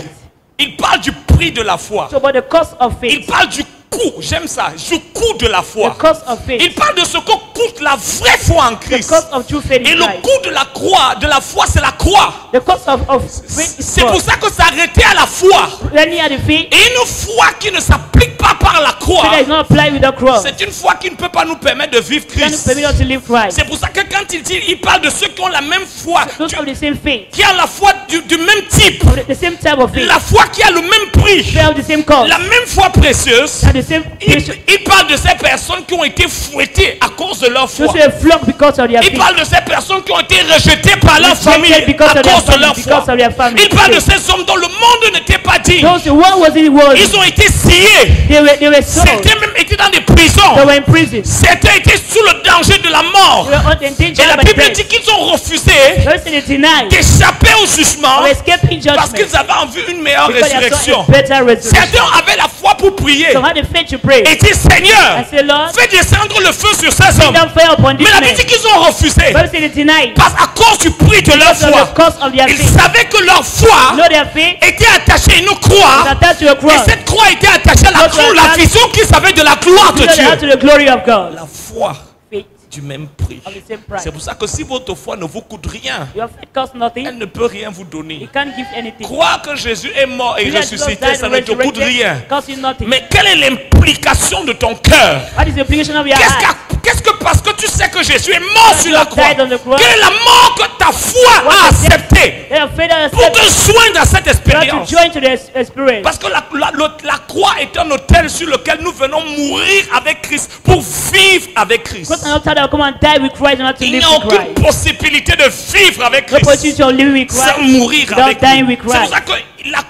Il parle du prix de la foi. So about the cost of Il faith. parle du coût, j'aime ça, du coût de la foi. The cost of faith. Il parle de ce que coûte la vraie foi en The Christ. cost of true faith Et in le Christ. coût de la croix, de la foi, c'est la croix. The cost of faith is C'est pour cross. ça que s'arrêter à la foi. Learning at the faith Et une foi qui ne s'applique pas par la croix, Faith that is not applied with the cross. c'est une foi qui ne peut pas nous permettre de vivre It cannot Christ. permit us to live Christ. C'est pour ça que quand il dit, il parle de ceux qui ont la même foi, Those have the same faith, qui ont la foi du même type, of the same type of faith. la foi qui a le même prix, They have the same cause. la même foi précieuse. Have the same precious. Il parle de ces personnes qui ont été fouettées à cause de leur foi. Those who are flogged because of their Il faith. parle de ces personnes qui ont été rejetées par leur Rejected famille because à of their cause de family, leur because foi. of their family. Il parle de ces hommes dont le monde n'était pas digne. Those who what was it was. Ils ont été sciés. They were sold. Certains même étaient dans des prisons. They were in prison. Certains étaient sous le danger de la mort. They were in danger Et la by Bible death. dit qu'ils ont refusé Those in the denied. d'échapper au jugement Of escaping parce judgment. qu'ils avaient en vue une meilleure Because they saw résurrection. a better resurrection. Certains avaient la foi pour prier So had the faith to pray. et dit Seigneur, I say, Lord, fais descendre le feu sur ces hommes. don't fail upon Mais this la man. Bible dit qu'ils ont refusé But in the denied. parce qu'à cause du prix de leur Because of foi. the cause of their Ils faith. savaient que leur foi Know their faith. était attachée à une croix. Is attached to a Et cross. cette croix était attachée à la Because gloire, la vision qu'ils avaient de la gloire de Because they had to Dieu. the glory of God. La foi Faith du même prix. of the same price. C'est pour ça que si votre foi ne vous coûte rien, Your faith costs nothing. elle ne peut rien vous donner. It can't give anything. Croire que Jésus est mort et Believe that Jesus ressuscité, died ça and ne te coûte resurrected rien. costs you nothing. Mais quelle est l'implication de ton cœur? What is the implication of your Qu'est-ce heart? qu'est-ce que parce que tu sais que Jésus est mort sur la Jesus croix, died on the cross. quelle est la mort que ta foi What a is the acceptée They are faith that pour accept te joindre à cette you have to expérience? join to the experience. Parce que la croix est un autel sur lequel nous venons mourir avec Christ pour vivre avec Christ. Because an altar that will come and die with Christ and not to Il live n'y a with aucune Christ. possibilité de vivre avec No Christ possibility of living with sans Christ mourir without avec dying lui. with C'est pour Christ. ça que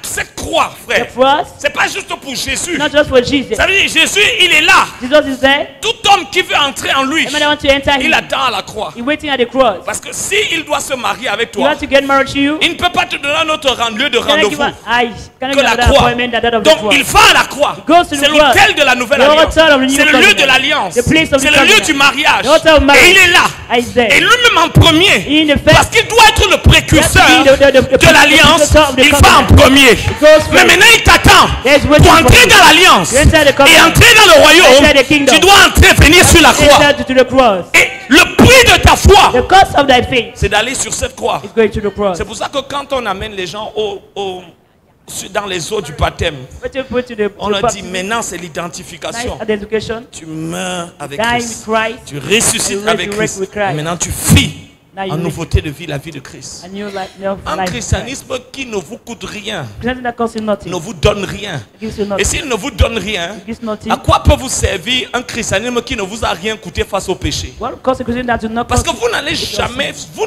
cette croix, The frère, cross, c'est pas juste pour Jésus. not just for Jesus. Ça veut dire Jésus, il est là. Jesus is there. Tout homme qui veut entrer en lui, Everyone that wants to enter il him, attend à la croix. he's waiting at the cross. Parce que s'il doit se marier avec You toi, want to get married to you? il ne peut pas te donner un autre lieu de Can I give rendez-vous que la another croix. appointment at that of the Donc cross? il va à la croix. He goes to the C'est cross. l'autel de la nouvelle The alliance. altar of the new C'est le lieu covenant. de l'alliance. The place of C'est the le lieu covenant. du mariage. The altar of marriage. Et il est là. Is there. Et lui-même en premier. In the first, Parce qu'il doit être le précurseur He has to be the de l'alliance. precursor of the Il va en covenant. premier. goes Mais first. maintenant il t'attend. There's waiting Pour for entrer you. dans l'alliance You enter the et covenant. entrer dans le royaume, Enter the kingdom. tu dois entrer, venir sur la croix. Enter to the cross. Et le prix de ta foi, The cost of thy faith c'est d'aller sur cette croix. is going to the cross. C'est pour ça que quand on amène les gens dans les eaux du baptême, What you put to the on leur dit maintenant c'est l'identification. at the education, Tu meurs avec die Christ. with Christ, Tu ressuscites and avec resurrect Christ. with Christ. Et maintenant tu vis Now you en live. nouveauté de vie, la vie de Christ. a new life, new Un life. christianisme qui ne vous coûte rien, Christianity that costs you nothing, ne vous donne rien. gives you Et nothing, s'il ne vous donne rien, gives nothing. à quoi peut vous servir un christianisme qui ne vous a rien coûté face au péché? What costs a Christian that do not Parce cost que vous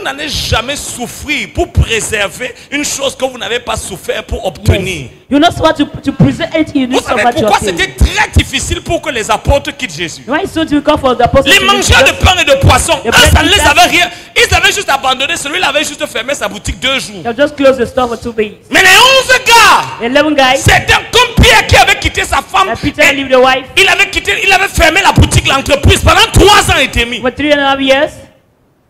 n'allez jamais souffrir pour préserver une chose que vous n'avez pas souffert pour obtenir. you not want to present anything you Vous need savez suffer to pourquoi obtain. c'était très difficile pour que les apôtres quittent Jésus? Why it's so difficult for the apostles Les to leave mangeurs de Jesus? pain et de poisson, Les eux, ça ne les bread avait rien. Ils avaient juste abandonné. Celui-là avait juste fermé sa boutique 2 jours. They've just closed the store for 2 days. Mais les 11 gars, 11 guys, c'était comme Pierre qui avait quitté sa femme. and Peter Et leave the wife il avait fermé la boutique, l'entreprise pendant 3 ans et demi. for 3.5 years.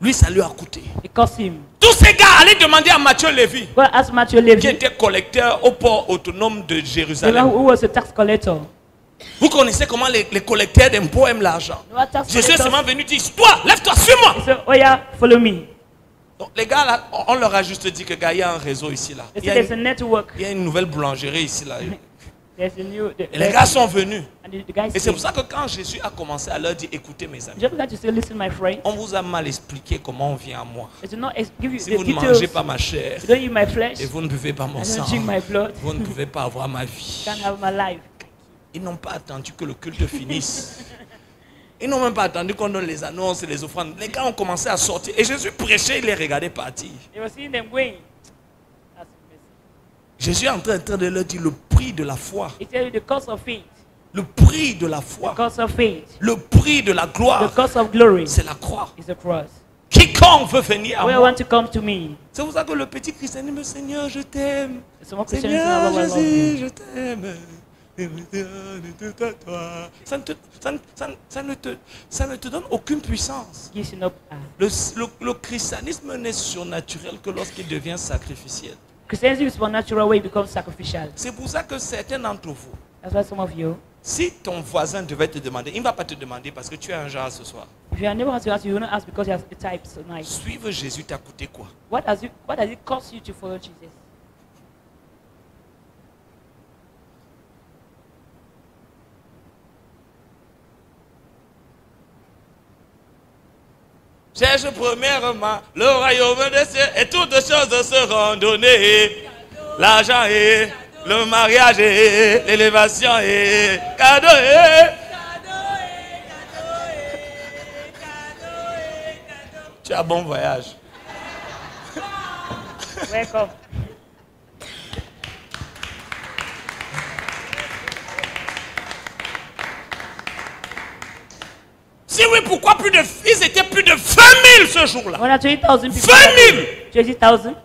Lui, ça lui a coûté. It cost him. Tous ces gars allaient demander à Matthieu Lévy, Well, ask Matthew qui Levy, était collecteur au port autonome de the Jérusalem. one who was a tax collector. Vous connaissez comment les collecteurs d'impôts aiment l'argent. The one tax Jésus est collector, seulement venu dire, toi, lève-toi, suis-moi. he said, oh yeah, follow me. Donc, les gars, là, on leur a juste dit que gars, il y a un réseau ici, là. They Il y said a there's a une, network. il y a une nouvelle boulangerie ici, là. There's a new. Et les gars sont venus. And the guys Et c'est came. pour ça que quand Jésus a commencé à leur dire, écoutez mes amis, Just like to say, listen, my friend. on vous a mal expliqué comment on vient à moi. It will not give you Si the vous ne details. mangez pas ma chair You don't eat my flesh. et vous ne buvez pas mon I sang, don't drink my blood. vous ne pouvez pas avoir ma vie. Can't have my life. Ils n'ont pas attendu que le culte finisse. Ils n'ont même pas attendu qu'on donne les annonces et les offrandes. Les gars ont commencé à sortir. Et Jésus prêchait, il les regardait partir. They were seeing them going. That's messy. Jésus est en train de leur dire le prix de la foi. He tell you the cost of faith. Le prix de la The foi. cost of faith. Le prix de la The gloire. cost of glory C'est la croix. is the cross. Quiconque veut venir à Where moi. want to come to me? C'est pour ça que le petit christianisme, Seigneur, je t'aime. So more Christians Seigneur say, "Oh, I love Jésus, you." je t'aime. Ça ne te donne aucune puissance. Gives you no power. Le christianisme n'est surnaturel que lorsqu'il devient sacrificiel. Christianity is supernatural way it becomes sacrificial. C'est pour ça que certains d'entre vous, That's why some of you, si ton voisin devait te demander, il ne va pas te demander parce que tu es un genre ce soir. if your neighbor has to ask you, you will not ask because you have the type so nice. Suivre Jésus t'a coûté quoi? What does it cost you to follow Jesus? Cherche premièrement le royaume des cieux et toutes choses seront données. L'argent et le mariage et l'élévation et cadeau et... Tu as bon voyage. Welcome. Si oui, pourquoi plus de... Ils étaient plus de 20 000 ce jour-là. 20,000 people. 20 000. 20,000.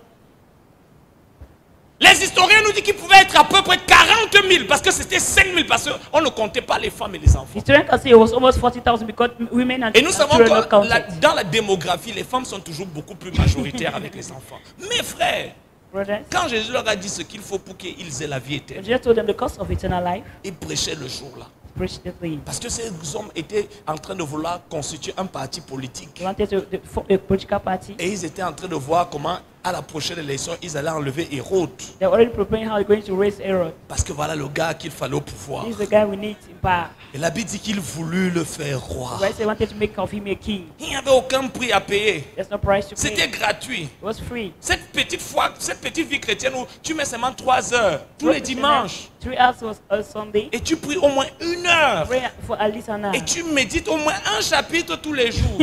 Les historiens nous disent qu'il pouvait être à peu près 40 000 parce que c'était 5 000 parce qu'on ne comptait pas les femmes et les enfants. Historian can say it was almost 40,000 because women and Et nous savons children not que counted. dans la démographie, les femmes sont toujours beaucoup plus majoritaires avec les enfants. Mes frères, Brothers, quand Jésus leur a dit ce qu'il faut pour qu'ils aient la vie éternelle, Jesus told them the cost of eternal life. ils prêchaient le jour-là. Preach the thing. Parce que ces hommes étaient en train de vouloir constituer un parti politique. They wanted to form a political party. Et ils étaient en train de voir comment, à la prochaine élection, ils allaient enlever Hérode. They're already preparing how they're going to raise Herod. Parce que voilà le gars qu'il fallait au pouvoir. This is the guy we need in power. Et la Bible dit qu'il voulut le faire roi. Right? They wanted to make of him a king. Il n'y avait aucun prix à payer. There's no price to pay. C'était gratuit. It was free. Cette petite vie chrétienne où tu mets seulement 3 heures tous les dimanches 3 hours was a Sunday. et tu pries au moins 1 heure Pray for at least an hour. et tu médites au moins un chapitre tous les jours.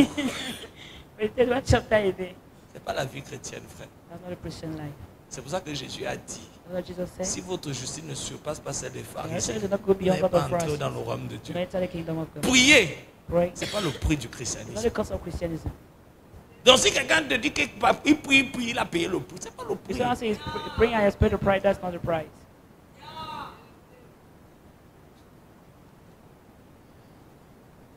Meditate one chapter a day. C'est pas la vie chrétienne, frère. That's not a Christian life. C'est pour ça que Jésus a dit, That's what Jesus said. si votre justice ne surpasse pas celle des The pharisiens, righteous do not go vous beyond n'allez that pas of entrer Christ. dans le royaume de Do Dieu. not enter the kingdom of God. Prier, Pray. c'est pas le prix du It's not christianisme. the cost of Christianism. Donc si quelqu'un te dit qu'il prie, il a payé le prix, c'est pas le If prix. someone says praying and expect the price, that's not the price.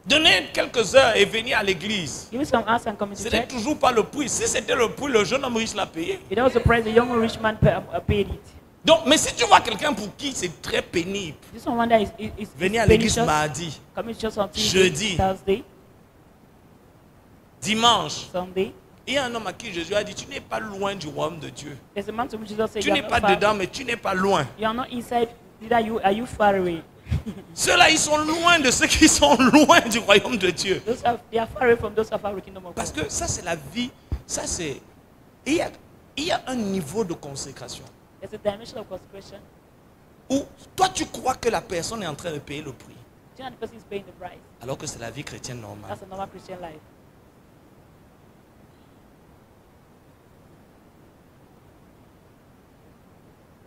Donner quelques heures et venir à l'église, Give me some hours and come ce into n'est church. toujours pas le prix. Si c'était le prix, le jeune homme riche l'a payé. It was the price the young rich man paid it. Donc, mais si tu vois quelqu'un pour qui c'est très pénible, This one that is venir à l'église pernicious. mardi, Coming to church on Jeudi. Tuesday, Thursday, dimanche, Sunday. il y a un homme à qui Jésus a dit, tu n'es pas loin du royaume de Dieu. There's a man to whom Jesus said, Tu you n'es are pas not far. dedans, mais tu n'es pas loin. You are not inside. Neither are you far away. Ceux-là, ils sont loin de ceux qui sont loin du royaume de Dieu. They are far away from those who are far away kingdom of Parce God. que ça, c'est la vie. Ça, c'est... Il y a un niveau de consécration There's a dimension of consecration. où toi, tu crois que la personne est en train de payer le prix, You know the person is paying the price. alors que c'est la vie chrétienne normale. That's a normal Christian life.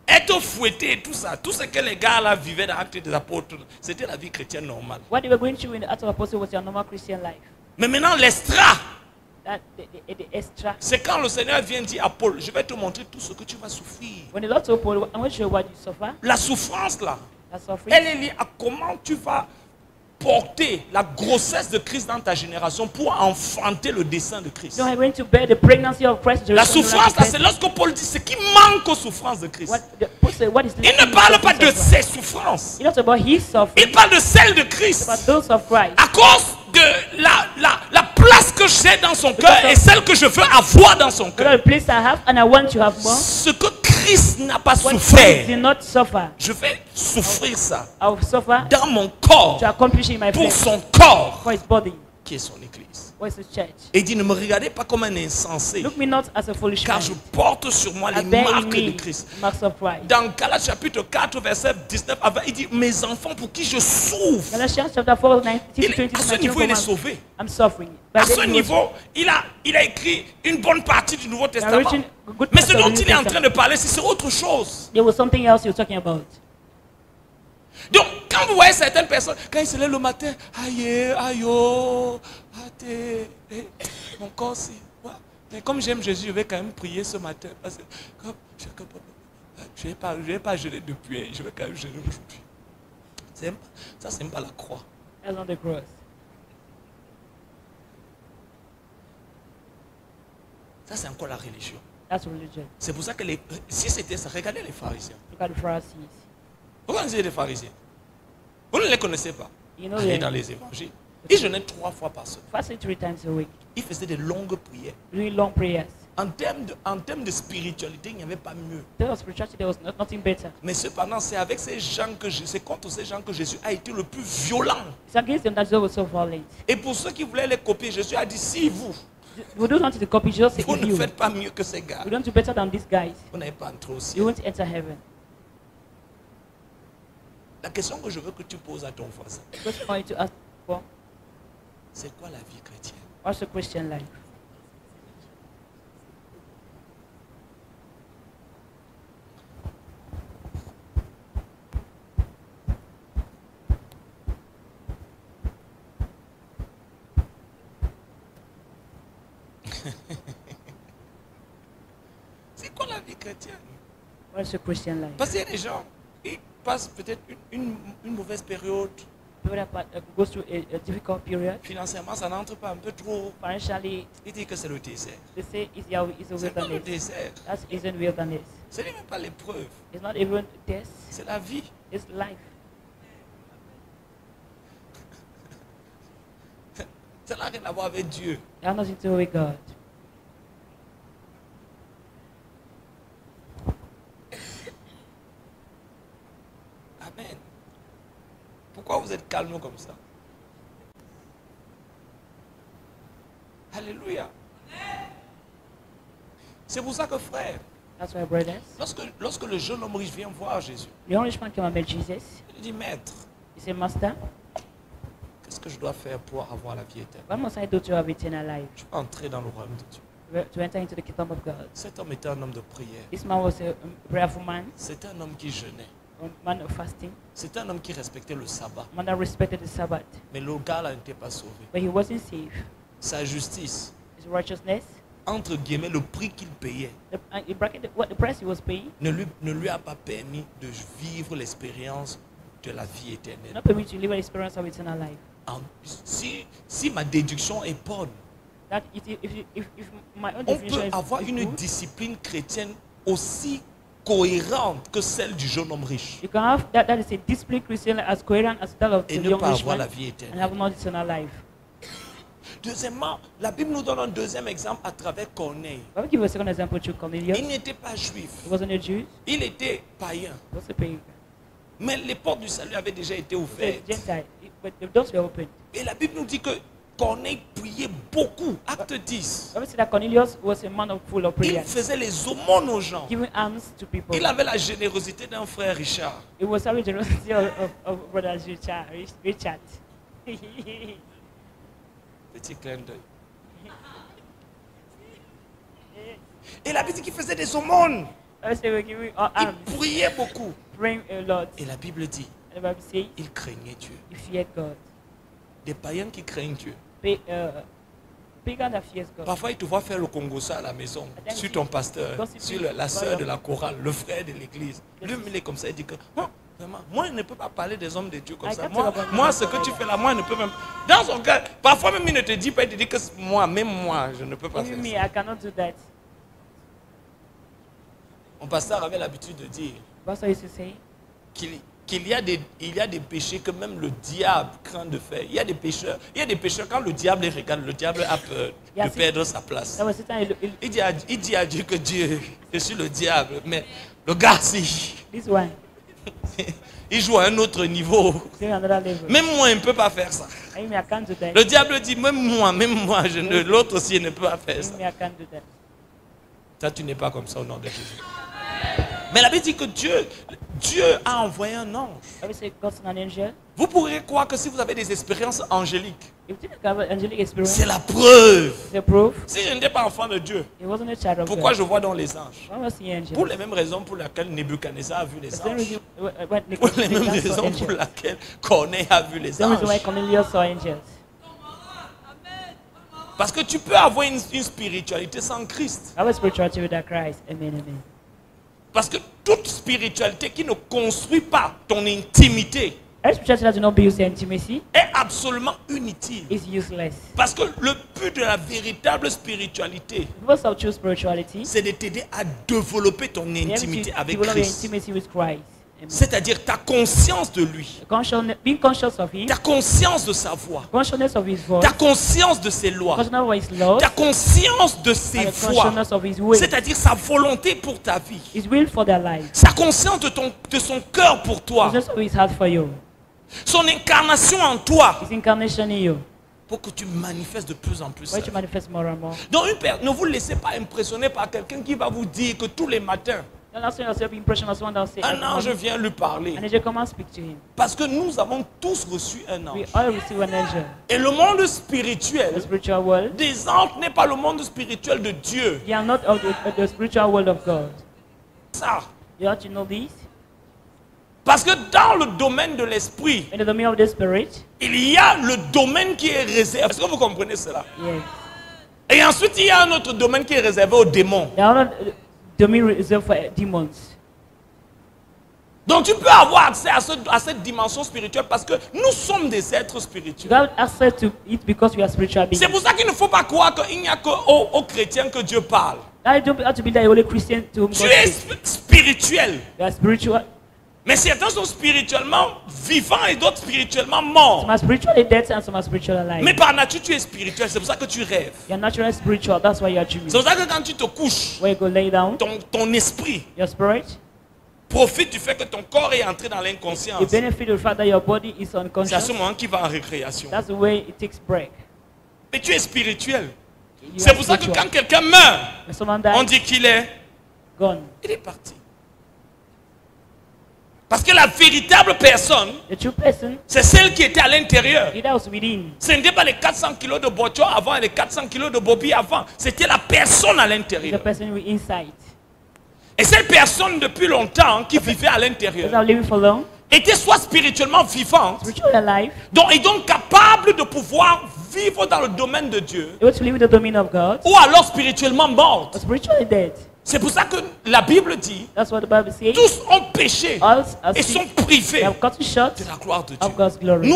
Être fouetté et tout ça, tout ce que les gars là vivaient dans l'acte des apôtres, c'était la vie chrétienne normale. What they were going through in the Acts of Apostles was your normal Christian life. Mais maintenant, l'extra, That the extra. c'est quand le Seigneur vient dire à Paul, je vais te montrer tout ce que tu vas souffrir. When the Lord told Paul, I want to show you what you suffer. La souffrance là, That's suffering. elle est liée à comment tu vas porter la grossesse de Christ dans ta génération pour enfanter le dessein de Christ. You are going to bear the pregnancy of Christ. La souffrance là, c'est lorsque Paul dit ce qui manque aux souffrances de Christ. What is Il ne parle pas de ses souffrances. It's not about his suffering. Il parle de celle de Christ. It's about those of Christ. À cause de la place que j'ai dans son cœur et celle que je veux avoir dans son Because cœur. the place I have and I want to have more. Ce que Christ n'a pas What Christ souffert, did not suffer, je vais souffrir ça I will suffer dans mon corps to accomplish in my pour flesh son corps for his body. qui est son église. What is his church? Et il dit, ne me regardez pas comme un insensé, Look me not as a foolish car man. je porte sur moi I les bear in marques de me Christ. marks of Christ. Dans Galates chapitre 4, verset 19 à 20, il dit, mes enfants pour qui je souffre. Galatians chapter 4, 19 to 20. À ce niveau, il est sauvé. I'm suffering. À By ce then he was niveau, il a écrit une bonne partie du Nouveau Testament. written a good Mais part ce of dont the il New est en train Testament. de parler, c'est autre chose. There was something else you're talking about. Donc, quand vous voyez certaines personnes, quand ils se lèvent le matin, aïe, aïe, oh, mon corps, c'est... Mais comme j'aime Jésus, je vais quand même prier ce matin. Parce que je ne vais pas jeûner depuis, je vais quand même jeûner aujourd'hui. Ça, c'est même pas la croix. That's on the cross. Ça, c'est encore la religion. That's religion. C'est pour ça que si c'était ça, regardez les pharisiens. Look at the Pharisees. Vous connaissez les pharisiens? Vous ne les connaissez pas? You know Allez them. dans les évangiles. Ils jeûnaient 3 fois par semaine. Fasting 3 times a week. Ils faisaient des longues prières. Doing long prayers. En termes de spiritualité, il n'y avait pas mieux. There was spirituality, there was nothing better. Mais cependant, c'est avec ces gens c'est contre ces gens que Jésus a été le plus violent. It's against them that Jesus was so violent. Et pour ceux qui voulaient les copier, Jésus a dit, si vous, We don't want you to copy Jesus Vous in ne you. faites pas mieux que ces gars. We don't do better than these guys. Vous n'avez pas entré au You ciel. won't enter heaven. La question que je veux que tu poses à ton voisin, The question I want you to ask for, c'est quoi la vie chrétienne? what's the Christian life? C'est quoi la vie chrétienne? What's the Christian life? Parce qu'il y a des gens, ils passent peut-être une mauvaise période. People that goes through a difficult period Financièrement, ça n'entre pas un peu trop. financially. Il dit que c'est le désert. They say it's a C'est pas le wilderness. désert. That isn't wilderness. Ce n'est même pas l'épreuve. It's not even death. C'est la vie. It's life. Ça n'a rien à voir avec Dieu. It has nothing to do with God. Amen. Pourquoi vous êtes calme comme ça? Alléluia. C'est pour ça que frère, That's why, brothers, lorsque le jeune homme riche vient voir Jésus, the only man came and met Jesus. il dit, Maître, He said, Master, qu'est-ce que je dois faire pour avoir la vie éternelle? what must I do to have eternal life? Je peux entrer dans le royaume de Dieu. To enter into the kingdom of God. Cet homme était un homme de prière. This man was a prayerful man, C'était un homme qui jeûnait. a man of fasting, C'était un homme qui respectait le sabbat. a man that respected the Sabbath. Mais le gars là n'était pas sauvé. But he wasn't saved. Sa justice, His righteousness, entre guillemets, le prix qu'il payait, what the price he was paying, ne lui a pas permis de vivre l'expérience de la vie éternelle. not permit to live an experience of eternal life. Si ma déduction est bonne, That if my own on definition peut is avoir une good, discipline chrétienne aussi cohérente que celle du jeune homme riche you can have that is a disciplined Christian as coherent as that of et the ne young pas rich avoir la man vie and have éternelle. not eternal life. Deuxièmement, la Bible nous donne un deuxième exemple à travers Corneille. Let me give you a second example to Cornelius. Il n'était pas juif, He wasn't a Jew, il était païen. he was a pagan. Mais les portes du salut avaient déjà été He was ouvertes. a Gentile, but the doors were open. Et la Bible nous dit que Corneille priait beaucoup. Acte 10. Let me say that Cornelius was a man full of Il prayer, faisait les aumônes aux gens. giving alms to people. Il avait la générosité d'un frère Richard. It was having generosity of brother Richard. Petit clin d'œil. Et la Bible dit qu'il faisait des aumônes. I say we're giving our Il alms, priait beaucoup. praying a lot. Et la Bible dit, And the Bible says il craignait Dieu. he feared God. Des païens qui craignent Dieu. Pagan that fears God. Parfois, ils te voient faire le Congo-ça à la maison, sur ton pasteur, sur la sœur de la chorale, le frère de l'église. Lui, il est comme ça, il dit que, oh, vraiment, moi, je ne peux pas parler des hommes de Dieu comme ça. Moi, ce que tu fais là, moi, je ne peux même. Dans son cœur, parfois même, il ne te dit pas, il te dit que moi, même moi, je ne peux pas faire Even me, ça. I cannot do that. Mon pasteur avait l'habitude de dire Pastor used to say qu'il y a des péchés que même le diable craint de faire. Il y a des pécheurs quand le diable les regarde, le diable a peur de perdre sa place. that was Satan. Il dit à Dieu que Dieu, je suis le diable, mais le gars, si, This one, il joue à un autre niveau. still another level. Même moi, je ne peux pas faire ça. I mean, I can't do that. Le diable dit, même moi, l'autre aussi ne peut pas faire I ça. mean, I can't do that. Toi, tu n'es pas comme ça au nom de Jésus. Mais la Bible dit que Dieu a envoyé un ange. I will say God's an angel. Vous pourrez croire que si vous avez des expériences angéliques, If you think have an angelic experience, c'est la preuve. the proof, Si je n'étais pas enfant de Dieu, he wasn't a child of pourquoi God. je vois dans les anges? Why was he angel? Pour les mêmes raisons pour lesquelles Nebuchadnezzar a vu les The same anges. reason when Pour les mêmes Nicholas saw raisons pour angels. lesquelles Corneille a vu les The same reason why anges. Cornelius saw angels. Parce que tu peux avoir une spiritualité sans Christ. Have a spirituality without Christ. Amen, amen. Parce que toute spiritualité qui ne construit pas ton intimité Every spirituality that do not build intimacy est absolument inutile. is useless. Parce que le but de la véritable spiritualité, The purpose of true spirituality c'est de t'aider à développer ton is to intimité avec develop your Christ. intimacy with Christ. Amen. C'est-à-dire ta conscience de lui, Being conscious of Him, ta conscience de sa voix, consciousness of His voice, ta conscience de ses lois, consciousness of His laws, ta conscience de ses and the voies, consciousness of His will, c'est-à-dire sa volonté pour ta vie, His will for their life, sa conscience de son cœur pour toi, consciousness of His heart for you, son incarnation en toi. His incarnation in you. pour que tu manifestes de plus en plus. Why to manifest more and more? Donc ne vous laissez pas impressionner par quelqu'un qui va vous dire que tous les matins, Don't allow yourself impression as one that will say, un ange vient lui parler. and angel come and speak to him. Parce que nous avons tous reçu un We ange. all receive an angel. Et le monde The spirituel spiritual world. des anges n'est pas le monde spirituel de Dieu. They are not of the spiritual world of God. Ça. You have to know this. Parce que dans le domaine de l'esprit, In the domain of the spirit, il y a le domaine qui est réservé. Est-ce que vous comprenez cela? yes. Et ensuite, il y a un autre domaine qui est réservé aux démons. There are not domain reserved for demons. Donc tu peux avoir accès à cette dimension spirituelle parce que nous sommes des êtres You spirituels. have access to it because we are spiritual beings. C'est pour ça qu'il ne faut pas croire qu'il n'y a qu'aux chrétiens que Dieu parle. I don't have to be the only Christian to whom God Tu es speaks. spirituel. You are spiritual. Mais certains sont spirituellement vivants et d'autres spirituellement morts. Some are spiritually dead and some are spiritually alive. Mais par nature, tu es spirituel. C'est pour ça que tu rêves. You are naturally spiritual. That's why you are dreaming. C'est pour ça que quand tu te couches, Where you go lay down, ton esprit your spirit, profite du fait que ton corps est entré dans you l'inconscience. benefit of the fact that your body is C'est à unconscious. ce moment qu'il va en récréation. That's the way it takes break. Mais tu es spirituel. You C'est are pour ça que spiritual. quand quelqu'un meurt, When someone on dies, dit qu'il est gone. Il est parti. Parce que la véritable personne, The true person, c'est celle qui était à l'intérieur. he that was within. Ce n'était pas les 400 kilos de bocho avant et les 400 kilos de bobby avant. C'était la personne à The l'intérieur. person who inside. Et cette personne, depuis longtemps, qui vivait à Those l'intérieur, are living for long, était soit spirituellement vivante, spiritually alive, et donc capable de pouvoir vivre dans le domaine de Dieu, able to live in the domain of God, ou alors spirituellement morte. or spiritually dead. C'est pour ça que la Bible dit, That's what the Bible says. tous ont péché All are et sont sick. privés They have cut short de la gloire de Dieu. of God's glory.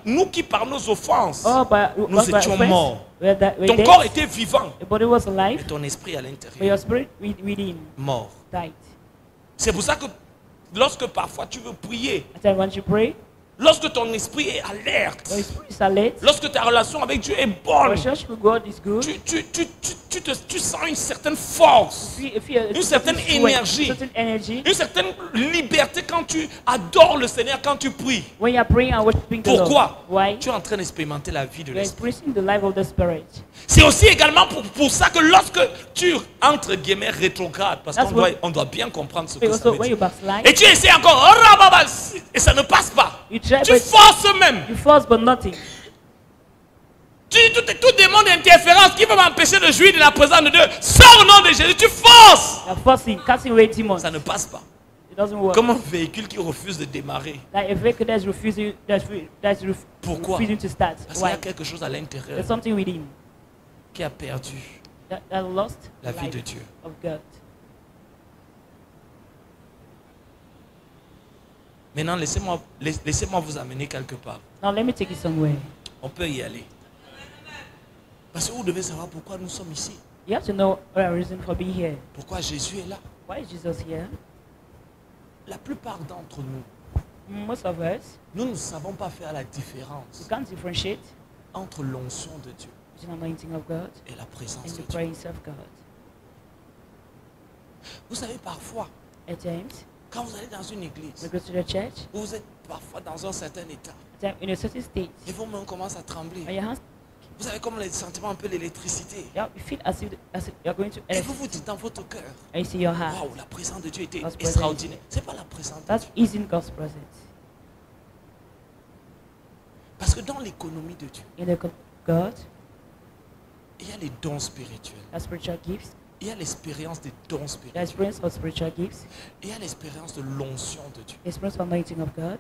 Nous qui par nos offenses, Oh, nous étions morts. we're ton dead. corps était vivant, The body was mais alive, ton esprit à but l'intérieur, your spirit within mort. died. C'est pour ça que lorsque parfois tu veux prier, And then once you pray, lorsque ton esprit est alerte, your spirit is alert, lorsque ta relation avec Dieu est your bonne, relationship with God is good. tu sens une certaine force, You feel une certaine énergie, certain energy. une certaine liberté quand tu adores le Seigneur, quand tu pries. When you are praying and worshiping the Lord. Pourquoi? Why? Tu es en train d'expérimenter la vie de You are l'esprit. experiencing the life of the Spirit. C'est aussi également pour ça que lorsque tu, entre guillemets, rétrogrades, parce That's qu'on doit bien comprendre ce que Because ça also veut when you dire. backslide, Et tu essaies encore, oh, rababa, et ça ne passe pas. you try, Tu but forces même. you force but nothing. Tu dis tout démon d'interférence qui va m'empêcher de jouir de la présence de Dieu. Sors au nom de Jésus, tu forces. You are forcing, casting away demons. Ça ne passe pas. It doesn't work. Comme un véhicule qui refuse de démarrer. Like a vehicle that's refusing, Pourquoi? refusing to start. Parce qu'il y a Why? quelque chose à l'intérieur There's something within qui a perdu that lost la the vie life de Dieu. of God. Maintenant, laissez-moi vous amener quelque part. Now let me take you somewhere. On peut y aller. Parce que vous devez savoir pourquoi nous sommes ici. You have to know our reason for being here. Pourquoi Jésus est là. Why is Jesus here? La plupart d'entre nous, Most of us, nous ne savons pas faire la différence we can't differentiate entre l'onction de Dieu between the anointing of God et la présence and de the Dieu. presence of God. Vous savez, parfois, At times, quand vous allez dans une église, we go to the church, vous êtes parfois dans un certain état at times in a certain state, et vos mains commencent à trembler. and your hands, Vous avez comme les sentiments un peu l'électricité. you feel as if you're going to Et vous vous dites dans votre cœur, and you see your heart. waouh, la présence de Dieu était God's extraordinaire. C'est pas la présence de That's Dieu. isn't God's presence. Parce que dans l'économie de Dieu, In the God, il y a les dons spirituels. the spiritual gifts, Il y a l'expérience des dons the spirituels. experience of spiritual gifts, Il y a l'expérience de l'onction de Dieu. the experience of anointing of God,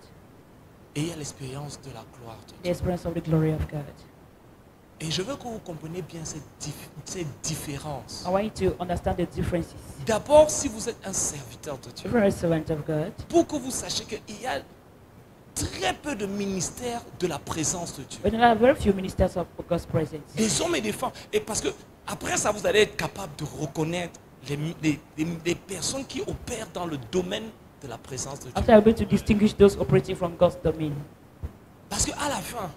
Et il y a l'expérience de la gloire de the Dieu. experience of the glory of God. Et je veux que vous compreniez bien cette différence. I want you to understand the differences. D'abord, si vous êtes un serviteur de Dieu, If you're a servant of God, pour que vous sachiez qu'il y a très peu de ministères de la présence de Dieu. but there are very few ministers of God's presence. Des hommes et des femmes. Et parce que après ça, vous allez être capable de reconnaître les personnes qui opèrent dans le domaine de la présence de Dieu. After I'm able to distinguish those operating from God's domain, Parce qu'à la fin,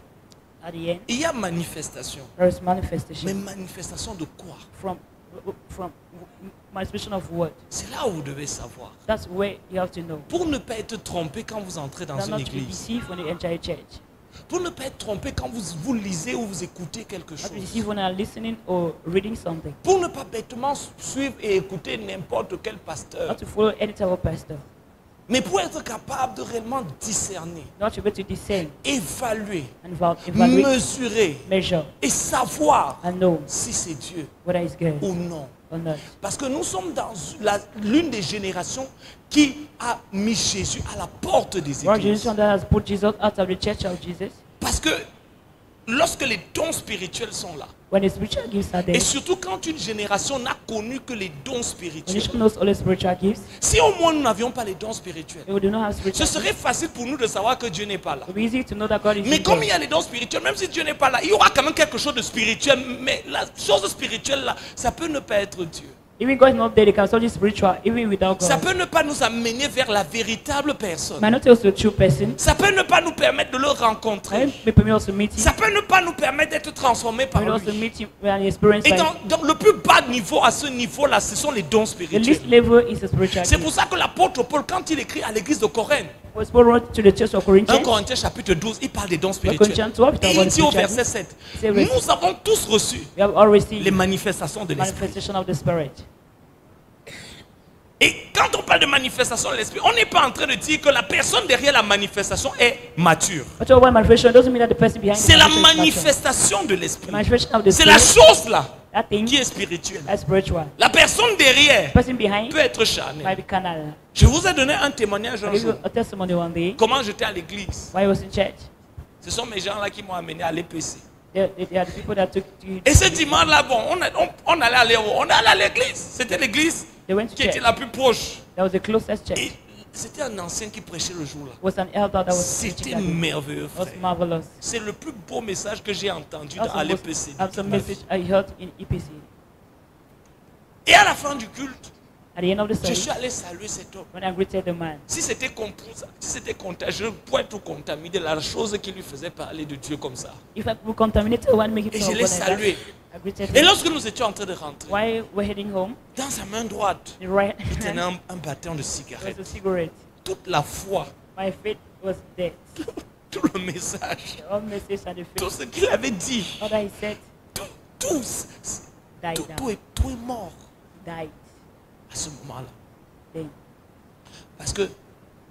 at the end, il y a manifestation. there is Mais manifestation manifestation de quoi? from manifestation of what? C'est là où vous devez savoir. That's where you have to know. Pour ne pas être trompé quand vous entrez dans Not une to be église. deceived when you enter a church. Pour ne pas être trompé quand vous lisez ou vous écoutez quelque Not to chose. deceive when I'm listening or reading something. Pour ne pas bêtement suivre et écouter n'importe quel pasteur. Not to follow any type of pastor. Mais pour être capable de réellement discerner, Not to be able to discern évaluer, and evaluate, mesurer measure, et savoir and know si c'est Dieu whether it's good ou non. or not. Parce que nous sommes dans l'une des générations qui a mis Jésus à la porte des Our églises. generation that has put Jesus out of the church of Jesus. Parce que lorsque les dons spirituels sont là, When the spiritual gifts are there, et surtout quand une génération n'a connu que les dons when spirituels, you knows all the spiritual gifts, si au moins nous n'avions pas les dons spirituels, we do not have ce spiritual serait gifts. facile pour nous de savoir que Dieu n'est pas là. It will be easy to know that God is Mais in comme God. il y a les dons spirituels, même si Dieu n'est pas là, il y aura quand même quelque chose de spirituel. Mais la chose spirituelle là, ça peut ne pas être Dieu. Even God is not there, they can still be spiritual, even without Ça God. peut ne pas nous amener vers la véritable personne. Might not tell us the true person. Ça peut ne pas nous permettre de le rencontrer. May permit us to meet him. Ça peut ne pas nous permettre d'être transformés par Permit us to lui. meet him and experience Et life. dans le plus bas niveau, à ce niveau-là, ce sont les dons The spirituels. least level is the spiritual C'est gift. pour ça que l'apôtre Paul, quand il écrit à l'église de Corinthe, Was Paul wrote to the church of 1 Corinthians, Corinthiens chapitre 12, il parle des dons Corinthians spirituels. 12, Et il dit au verset 7, C'est vrai. nous avons tous reçu we have all received les manifestations de l'esprit. manifestation of the Spirit. Et quand on parle de manifestation de l'esprit, on n'est pas en train de dire que la personne derrière la manifestation est mature. But one manifestation doesn't mean that the person behind C'est the la manifestation is mature. manifestation de The l'esprit. manifestation of the C'est la Spirit, chose là that thing qui est spirituelle. is spiritual. La personne derrière The person behind peut être might charnée. be carnal. Je vous ai donné un témoignage I'll un give you jour. a testimony one day. Comment j'étais à l'église. While I was in church, Ce sont mes gens là qui m'ont amené à l'EPC. they are the people that took to Et ce dimanche là, bon, on allait à l'église. C'était l'église they went to qui était church. la plus proche. That was the closest church. Et c'était un ancien qui prêchait le jour là. Was an elder that was C'était preaching that day. merveilleux, It was frère. marvelous. C'est le plus beau message que j'ai entendu That's à the most l'EPC. awesome message I heard in EPC. Et à la fin du culte, At the end of the je service, suis allé saluer cet homme. when I greeted the man, Si c'était contagieux, je pourrais être contaminé de la chose qui lui faisait parler de Dieu comme ça. if I would contaminate one, make it Et so je l'ai when I salué. died, I greeted Et him. lorsque nous étions en train de rentrer, While we're heading home, dans sa main droite, the right il tenait hand un bâton de was cigarette. a cigarette. Toute la foi, My faith was dead. tout le message, The whole message and the tout faith, ce qu'il avait dit, all that he said, tout died down. est mort Died. à ce moment-là. Then. Parce que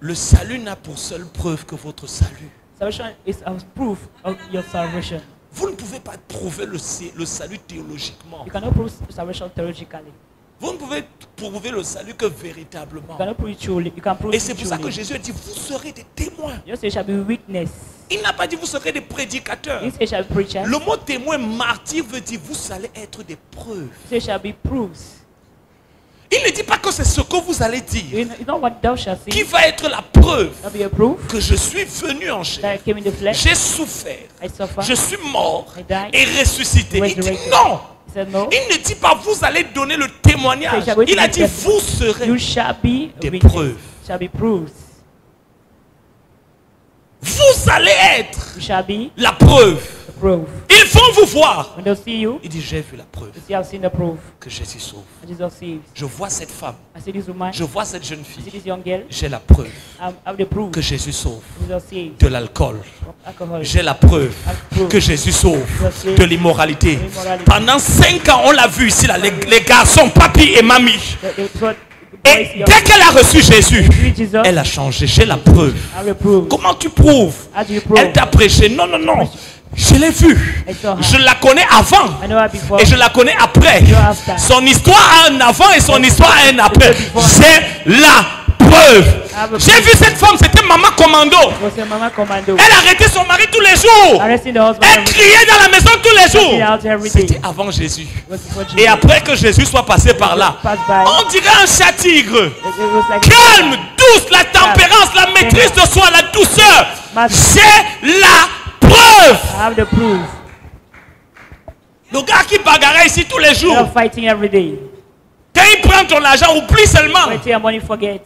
le salut n'a pour seule preuve que votre salut. Salvation is a proof of your salvation. Vous ne pouvez pas prouver le salut théologiquement. You cannot prove salvation theologically. Vous ne pouvez prouver le salut que véritablement. You cannot prove it truly. You can prove Et it c'est pour ça que truly. Jésus a dit, vous serez des témoins. You say shall be witness. Il n'a pas dit, vous serez des prédicateurs. You say shall be preacher. Le mot témoin martyr veut dire, vous allez être des preuves. You say shall be proofs. Il ne dit pas que c'est ce que vous allez dire You know what thou shalt qui see? va être la preuve Shall be a proof que je suis venu en that chair. I came in the flesh. J'ai souffert. I suffer. Je suis mort I died. et ressuscité. Il dit Resurrected. non. He said no. Il ne dit pas vous allez donner le témoignage. Il a dit vous serez You shall be des witness. preuves. Shall be proofs. Vous allez être You shall be la preuve. the proof. Ils vont vous voir. When they see you, Il dit j'ai vu la preuve you see I've seen the proof. que Jésus sauve. And Jesus saves. Je vois cette femme. I see this woman. Je vois cette jeune I see fille. this young girl. J'ai la preuve I have the proof. que Jésus sauve Jesus saves. de l'alcool. From alcohol. J'ai la preuve que Jésus sauve de l'immoralité. Pendant 5 ans, on l'a vu ici, là, les garçons, papi et mamie. Et dès qu'elle a reçu Jésus, elle a changé. J'ai la preuve. I will prove. Comment tu prouves? How do you prove? Elle t'a prêché. Non, non, non. Je l'ai vue. Je la connais avant. I know her before. Et je la connais après. Son histoire a un avant et son histoire a un après. J'ai la preuve. J'ai vu cette femme, c'était Maman Commando. Was a mama commando. Elle arrêtait son mari tous les jours. Arresting the husband. Elle criait dans la maison tous les jours. Out every day. C'était avant Jésus. Was before Et Jesus. après que Jésus soit passé par là, Pass by. on dirait un chat tigre. It was like Calme, douce, la tempérance, la maîtrise de soi, la douceur. J'ai la preuve. I have the proof. Le gars qui bagarrait ici tous les jours, You're fighting every day. quand il prend ton argent, oublie seulement. When you take your money, forget.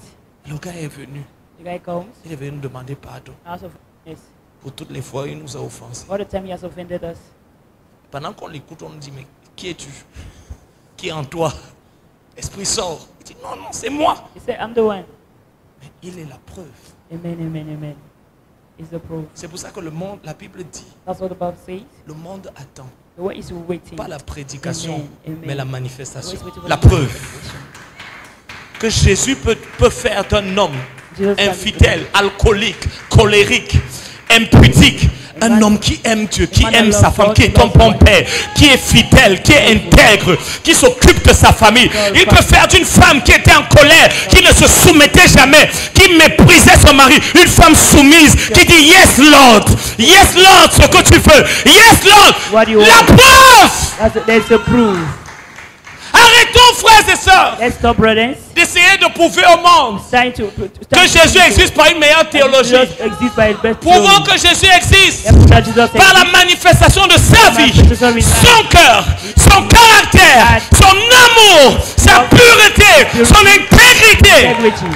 Le gars est venu. The guy comes. Il est venu nous demander pardon House of yes. pour toutes les fois où il nous a offensés. All the time he has offended us. Pendant qu'on l'écoute, on nous dit, mais qui es-tu? Qui est en toi? Esprit sort. Il dit, non, non, c'est moi. He said, I'm the one. Mais il est la preuve. Amen, amen, amen. is the proof. C'est pour ça que le monde, la Bible dit, That's what the Bible says. le monde attend. The world is waiting. Pas la prédication, Amen, amen. mais la The manifestation. world is waiting for La the preuve manifestation. que Jésus peut faire d'un homme Jesus can infidèle, alcoolique, colérique, impudique, un homme qui aime Dieu, qui aime sa femme, qui est un bon père, qui est fidèle, qui est intègre, qui s'occupe de sa famille. Il peut faire d'une femme qui était en colère, qui ne se soumettait jamais, qui méprisait son mari, une femme soumise, qui dit yes Lord, ce que tu veux, yes What do you Lord, la want? preuve. There's the proof. Arrêtons frères et sœurs Let's stop, brothers. d'essayer de prouver au monde Trying to que Jésus existe par une meilleure théologie. Jesus exists by the best Prouvons theology. que Jésus existe That Jesus par la exists. manifestation de sa vie, son cœur, son caractère, son amour, sa pureté, son intégrité. Integrity.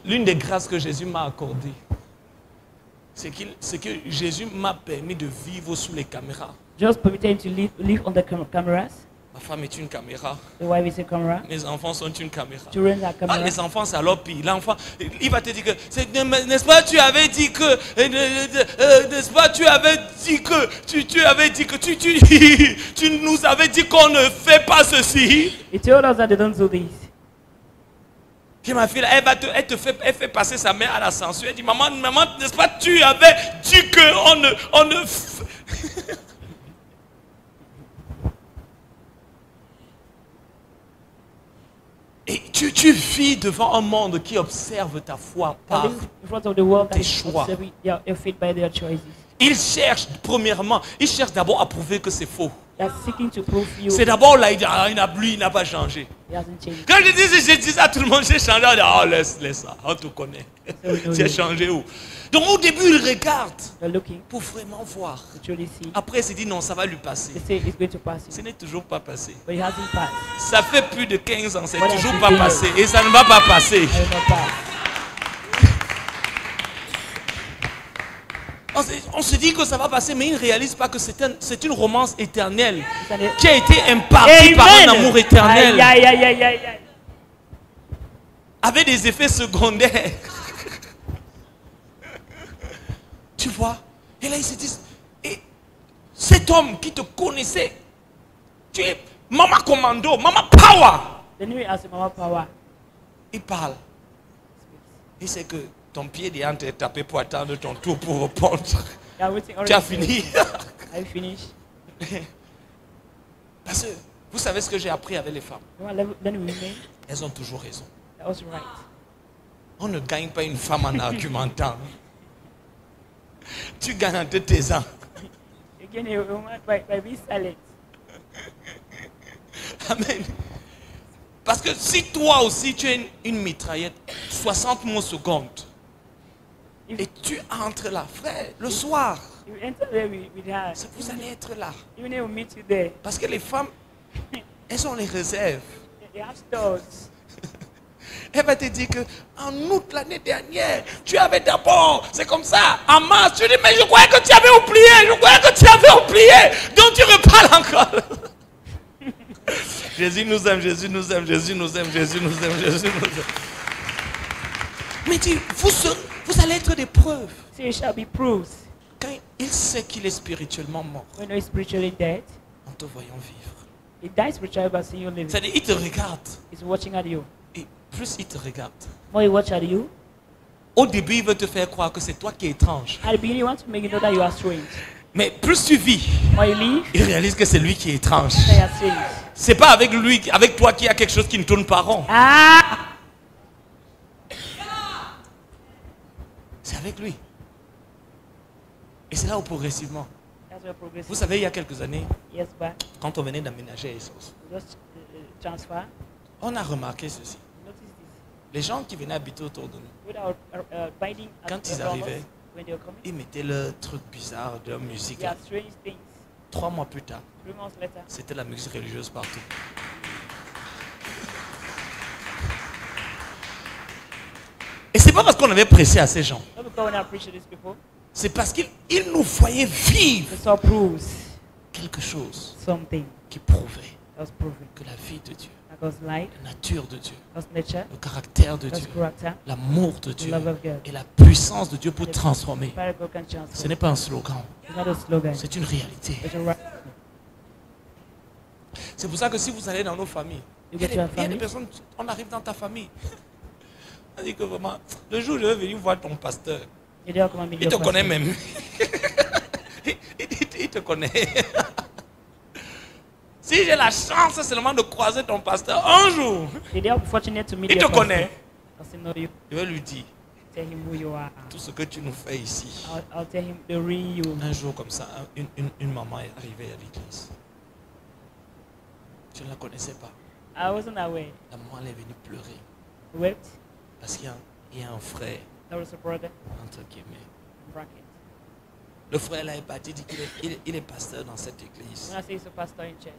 L'une des grâces que Jésus m'a accordées, c'est que Jésus m'a permis de vivre sous les caméras. Just permitted him to live on the cameras. Ma femme est une caméra, The wife is a camera. mes enfants sont une caméra. Children are Ah, camera. les enfants, c'est alors pire. L'enfant, il va te dire que, n'est-ce pas, tu avais dit que, n'est-ce pas, tu avais dit que, tu avais dit que, tu nous avais dit qu'on ne fait pas ceci. He told us that they don't do this. Puis ma fille, elle fait passer sa mère à la censure. Elle dit, maman, n'est-ce pas, tu avais dit qu'on ne Et tu vis devant un monde qui observe ta foi par. In front of the world that tes is choix. observing your faith by their choices. Ils cherchent, premièrement, ils cherchent d'abord à prouver que c'est faux. They are seeking to prove you C'est d'abord là, il n'a pas changé. he hasn't changed. Quand je dis à tout le monde, j'ai changé, on dit, oh, laisse ça, on te connaît. Tu as changé où? Donc au début, ils regardent They're looking pour vraiment voir. to truly see. Après, il se dit, non, ça va lui passer. They say it's going to pass Ce you, n'est toujours pas passé. but it hasn't passed. Ça fait plus de 15 ans, c'est Voilà, toujours c'est pas fini. passé. Et ça ne va pas passer. It will not pass. On se dit que ça va passer, mais ils ne réalisent pas que c'est une romance éternelle It's an- qui a été impartie par un amour éternel Aye, aye, aye, aye, aye. avec des effets secondaires. Tu vois? Et là, ils se disent, et cet homme qui te connaissait, tu es Maman Commando, Maman Power. The new as Mama Power. Il parle. Il sait que ton pied est en train de taper pour attendre ton tour pour répondre. They are waiting Tu as already. fini. Are you finished? Parce que vous savez ce que j'ai appris avec les femmes. You want to then we remain? Elles ont toujours raison. That was right. On ne gagne pas une femme en argumentant. Tu gagnes en te taisant. Again, a woman by being silent. Amen. Parce que si toi aussi tu es une mitraillette, 60 mots secondes, et tu entres là, frère, le soir, You enter there with her. vous allez être là. Even if we meet you there, Parce que les femmes, elles ont les réserves. they have stores. Elle va te dire que en août l'année dernière, tu avais d'abord, c'est comme ça, en mars, tu dis, mais je croyais que tu avais oublié, donc tu reparles encore. Jésus nous aime, Jésus nous aime, Jésus nous aime, Jésus nous aime, Jésus nous aime. Mais dis, vous allez être des preuves. So it shall be proofs. Quand il sait qu'il est spirituellement mort, When you're spiritually dead, en te voyant vivre. he dies spiritually by seeing you living. C'est-à-dire, il te regarde. He's watching at you. Et plus il te regarde, More he watch at you. au début, il veut te faire croire que c'est toi qui es étrange. At the beginning, he wants to make you know that you are strange. Mais plus tu vis, More you leave, il réalise que c'est lui qui est étrange. then you are strange. C'est pas avec lui, avec toi qu'il y a quelque chose qui ne tourne pas rond. Ah! C'est avec lui. Et c'est là où progressivement. That's where progress Vous is. savez, il y a quelques années, Years back, quand on venait d'aménager Essos, we just transfer. on a remarqué ceci. Notice this. Les gens qui venaient habiter autour de nous, Without binding at Quand ils around us, arrivaient, when they were coming, ils mettaient leur truc bizarre de leur musique. they are strange things. 3 mois plus tard, 3 months later, c'était la musique religieuse partout. Et c'est pas parce qu'on avait pressé à ces gens. not because when I preach to these people, C'est parce qu'ils nous voyaient vivre they saw proofs, quelque chose something qui prouvait that was proven que la vie de Dieu that God's light, la nature de Dieu, God's nature, le caractère de God's Dieu, character, l'amour de the Dieu love of God. et la puissance de Dieu pour transformer. Spirit of God can Ce transform. n'est pas un slogan, It's not a slogan. c'est une réalité. It's a right. C'est pour ça que si vous allez dans nos familles, You il y a get your des family. personnes, on arrive dans ta famille. On dit que vraiment, le jour où je vais venir voir ton pasteur, You don't come and meet il te your connaît pastor. même. Il te connaît. Si j'ai la chance seulement de croiser ton pasteur un jour, If they are fortunate to meet il your te pastor, connaît. I'll say, know you. Je vais lui dire Tell him who you are. tout ce que tu nous fais ici. I'll tell him the real you. Un jour comme ça, une maman est arrivée à l'église. Je ne la connaissais pas. I wasn't aware. La maman elle est venue pleurer Wept. parce qu'il y a un frère, There was a brother. entre guillemets. Bracket. Le frère là est parti, dit qu'il est pasteur dans cette église. When I say he's a pastor in church,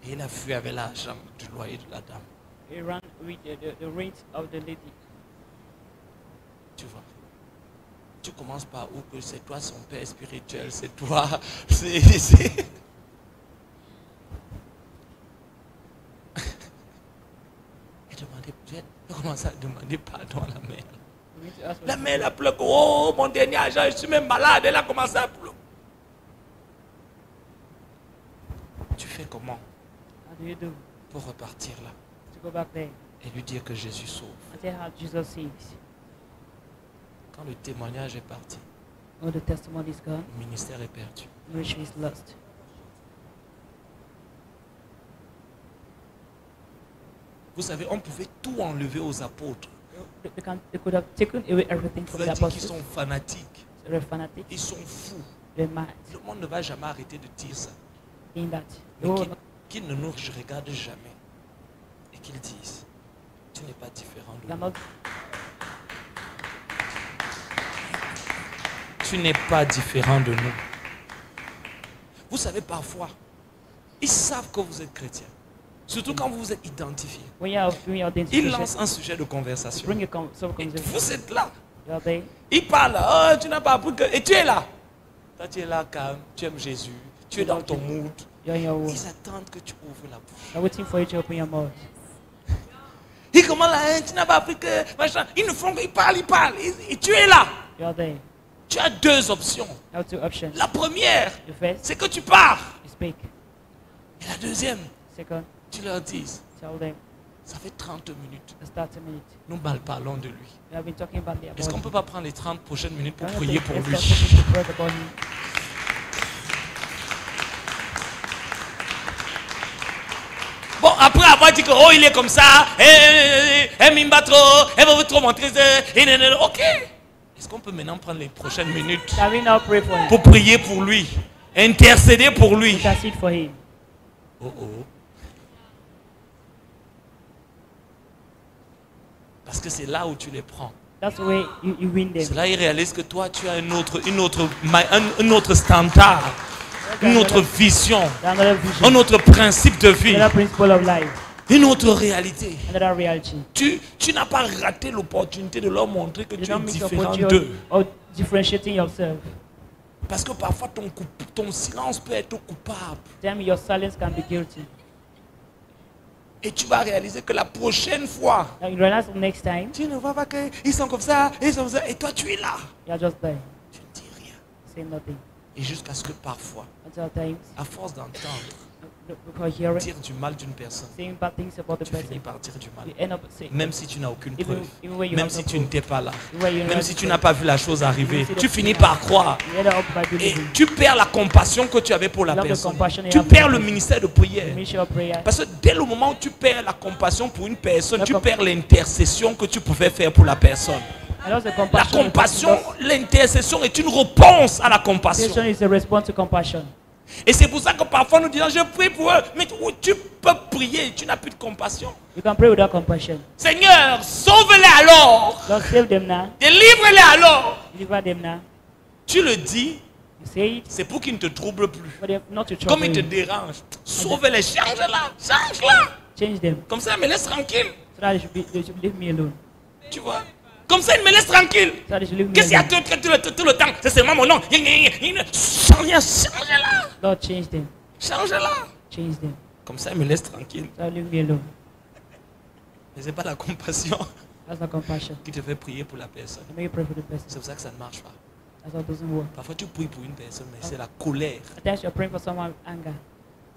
Et il a fui avec l'argent du loyer de la dame. he ran with the rate of the lady. Tu vois. Tu commences par où que c'est toi son père spirituel, c'est toi. C'est... Elle commence à demander pardon à la mère. We need to ask La mère elle a pleuré. Oh, mon dernier argent, je suis même malade. Elle a commencé à pleurer. Tu fais comment how do you do pour repartir là to go back there et lui dire que Jésus sauve? and tell how Jesus saves? Quand le témoignage est parti, Oh, the testimony is gone. le ministère est perdu. Ministry is lost. Vous savez, on pouvait tout enlever aux apôtres. They could have taken away everything On from the va dire qu'ils apostles. sont fanatiques. They're fanatics. Ils sont fous. They're mad. Le monde ne va jamais arrêter de dire ça. In that. Mais Oh, qu'ils ne nous regardent jamais. Et qu'ils disent, tu n'es pas différent de they're nous. not. Tu n'es pas différent de nous. Vous savez, parfois, ils savent que vous êtes chrétien. Surtout quand vous vous êtes identifié. When you are doing your Ils identification, lancent un sujet de conversation. bring a some Et conversation. vous êtes là. You're there. Ils parlent. Oh, tu n'as pas appris que... Et tu es là. Toi, tu es là, calme. Tu aimes Jésus. Tu es dans ton mood. You're in your room. Ils attendent que tu ouvres la bouche. They're waiting for you to open your mouth. Ils commencent là, hein, tu n'as pas appris que... Machin. Ils ne font qu'ils parlent, ils parlent. Et tu es là. You're there. Tu as deux options. You have two options. La première, The first, c'est que tu pars. you speak. Et la deuxième, Second, tu leur dis, tell them. ça fait 30 minutes. Let's start a minute. Nous mal parlons de lui. We have been talking about the Est-ce qu'on ne about peut pas prendre les 30 prochaines minutes pour him. prier pour Let's lui? start to pray about him. Bon, après avoir dit que, oh, il est comme ça, m'aime pas trop, elle veut trop montrer, ok. Est-ce qu'on peut maintenant prendre les prochaines minutes Can we now pray for him? pour prier pour lui, intercéder pour lui? Intercede for him. Oh oh. Parce que c'est là où tu les prends. That's the way you win them. C'est là qu'ils réalisent que toi, tu as un autre standard, une autre vision, Another vision. un autre principe de vie, Another principle of life. une autre réalité. Another reality. Tu n'as pas raté l'opportunité de leur montrer que You tu es don't miss différent opportunity d'eux. of differentiating yourself. Parce que parfois ton silence peut être coupable. Tell me your silence can be guilty. Et tu vas réaliser que la prochaine fois, Now you realize the next time, tu ne vois pas qu'ils sont comme ça, ils sont comme ça, et toi tu es là. you're just there. Tu ne dis rien. Say nothing. Et jusqu'à ce que parfois, Until times, à force d'entendre because hearing, dire du mal d'une personne, saying bad things about the tu finis person, par dire du mal. you end up saying, Même si tu n'as aucune preuve, even when you même have si no tu proof, n'étais pas là, even when you même know si the tu truth, n'as pas vu la chose arriver, you see the tu thing finis happen, par croire. you end up by Et believing. tu perds la compassion que tu avais pour la You love the personne. compassion you Tu have for perds the le person. ministère de prière. Finish your prayer. Parce que dès le moment où tu perds la compassion pour une personne, La tu comp- perds l'intercession que tu pouvais faire pour la personne. And also La compassion. compassion, l'intercession est une réponse à la compassion. Compassion is a response to compassion. Et c'est pour ça que parfois nous disons, je prie pour eux. Mais tu peux prier, tu n'as plus de compassion. You can pray without compassion. Seigneur, sauve-les alors. Lord, save them now. Délivre-les alors. Deliver them now. Tu le dis, You say it, c'est pour qu'ils ne te troublent plus. but they're not to Comme trouble ils te you. dérangent, sauve-les, change-la, change-la. Change them. Comme ça, me laisse tranquille. So that they should leave me alone. Tu vois? Comme ça, il me laisse tranquille. So that they should leave me Qu'est-ce qu'il y a alone. tout le temps? C'est seulement mon nom. Change-la. Lord, change them. Change-la. Change them. Comme ça, il me laisse tranquille. So that leave me alone. Mais ce n'est pas la compassion That's not compassion. qui te fait prier pour la personne. To make you pray for the person. C'est pour ça que ça ne marche pas. That's how it doesn't work. Parfois, tu pries pour une personne, mais c'est la colère. At times you're praying for someone with anger.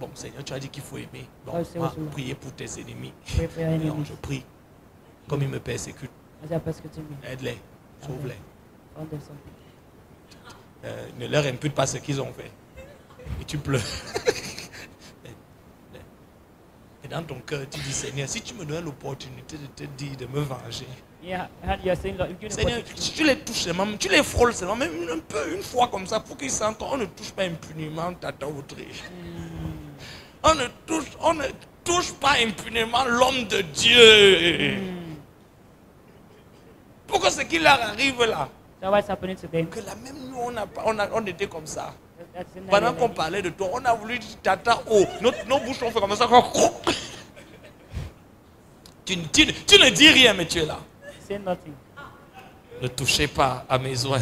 Bon, Seigneur, tu as dit qu'il faut aimer. Bon, Oh, c'est moi, aussi là. prier pour tes ennemis. Pray for your Non, enemies. je prie. Comme ils me persécutent, As they are persecuting me, aide-les, sauve-les. found them something. Ne leur impute pas ce qu'ils ont fait. Et tu pleures. Et dans ton cœur, tu dis, Seigneur, si tu me donnes l'opportunité de te dire, de me venger. Yeah, you're saying, Lord, if you Seigneur, si tu les touches seulement, tu les frôles seulement, même un peu, une fois comme ça, pour qu'ils sentent qu'on ne touche pas impunément Tata Autriche. On ne touche pas impunément l'homme de Dieu. Pourquoi ce qui leur arrive là? So what's happening to them? Que là même nous, on était comme ça. That's in Pendant that qu'on parlait de toi, on a voulu dire Tata, oh, nos bouches ont fait comme ça. Tu ne dis rien, mais tu es là. Say nothing. Ne touchez pas à mes oins.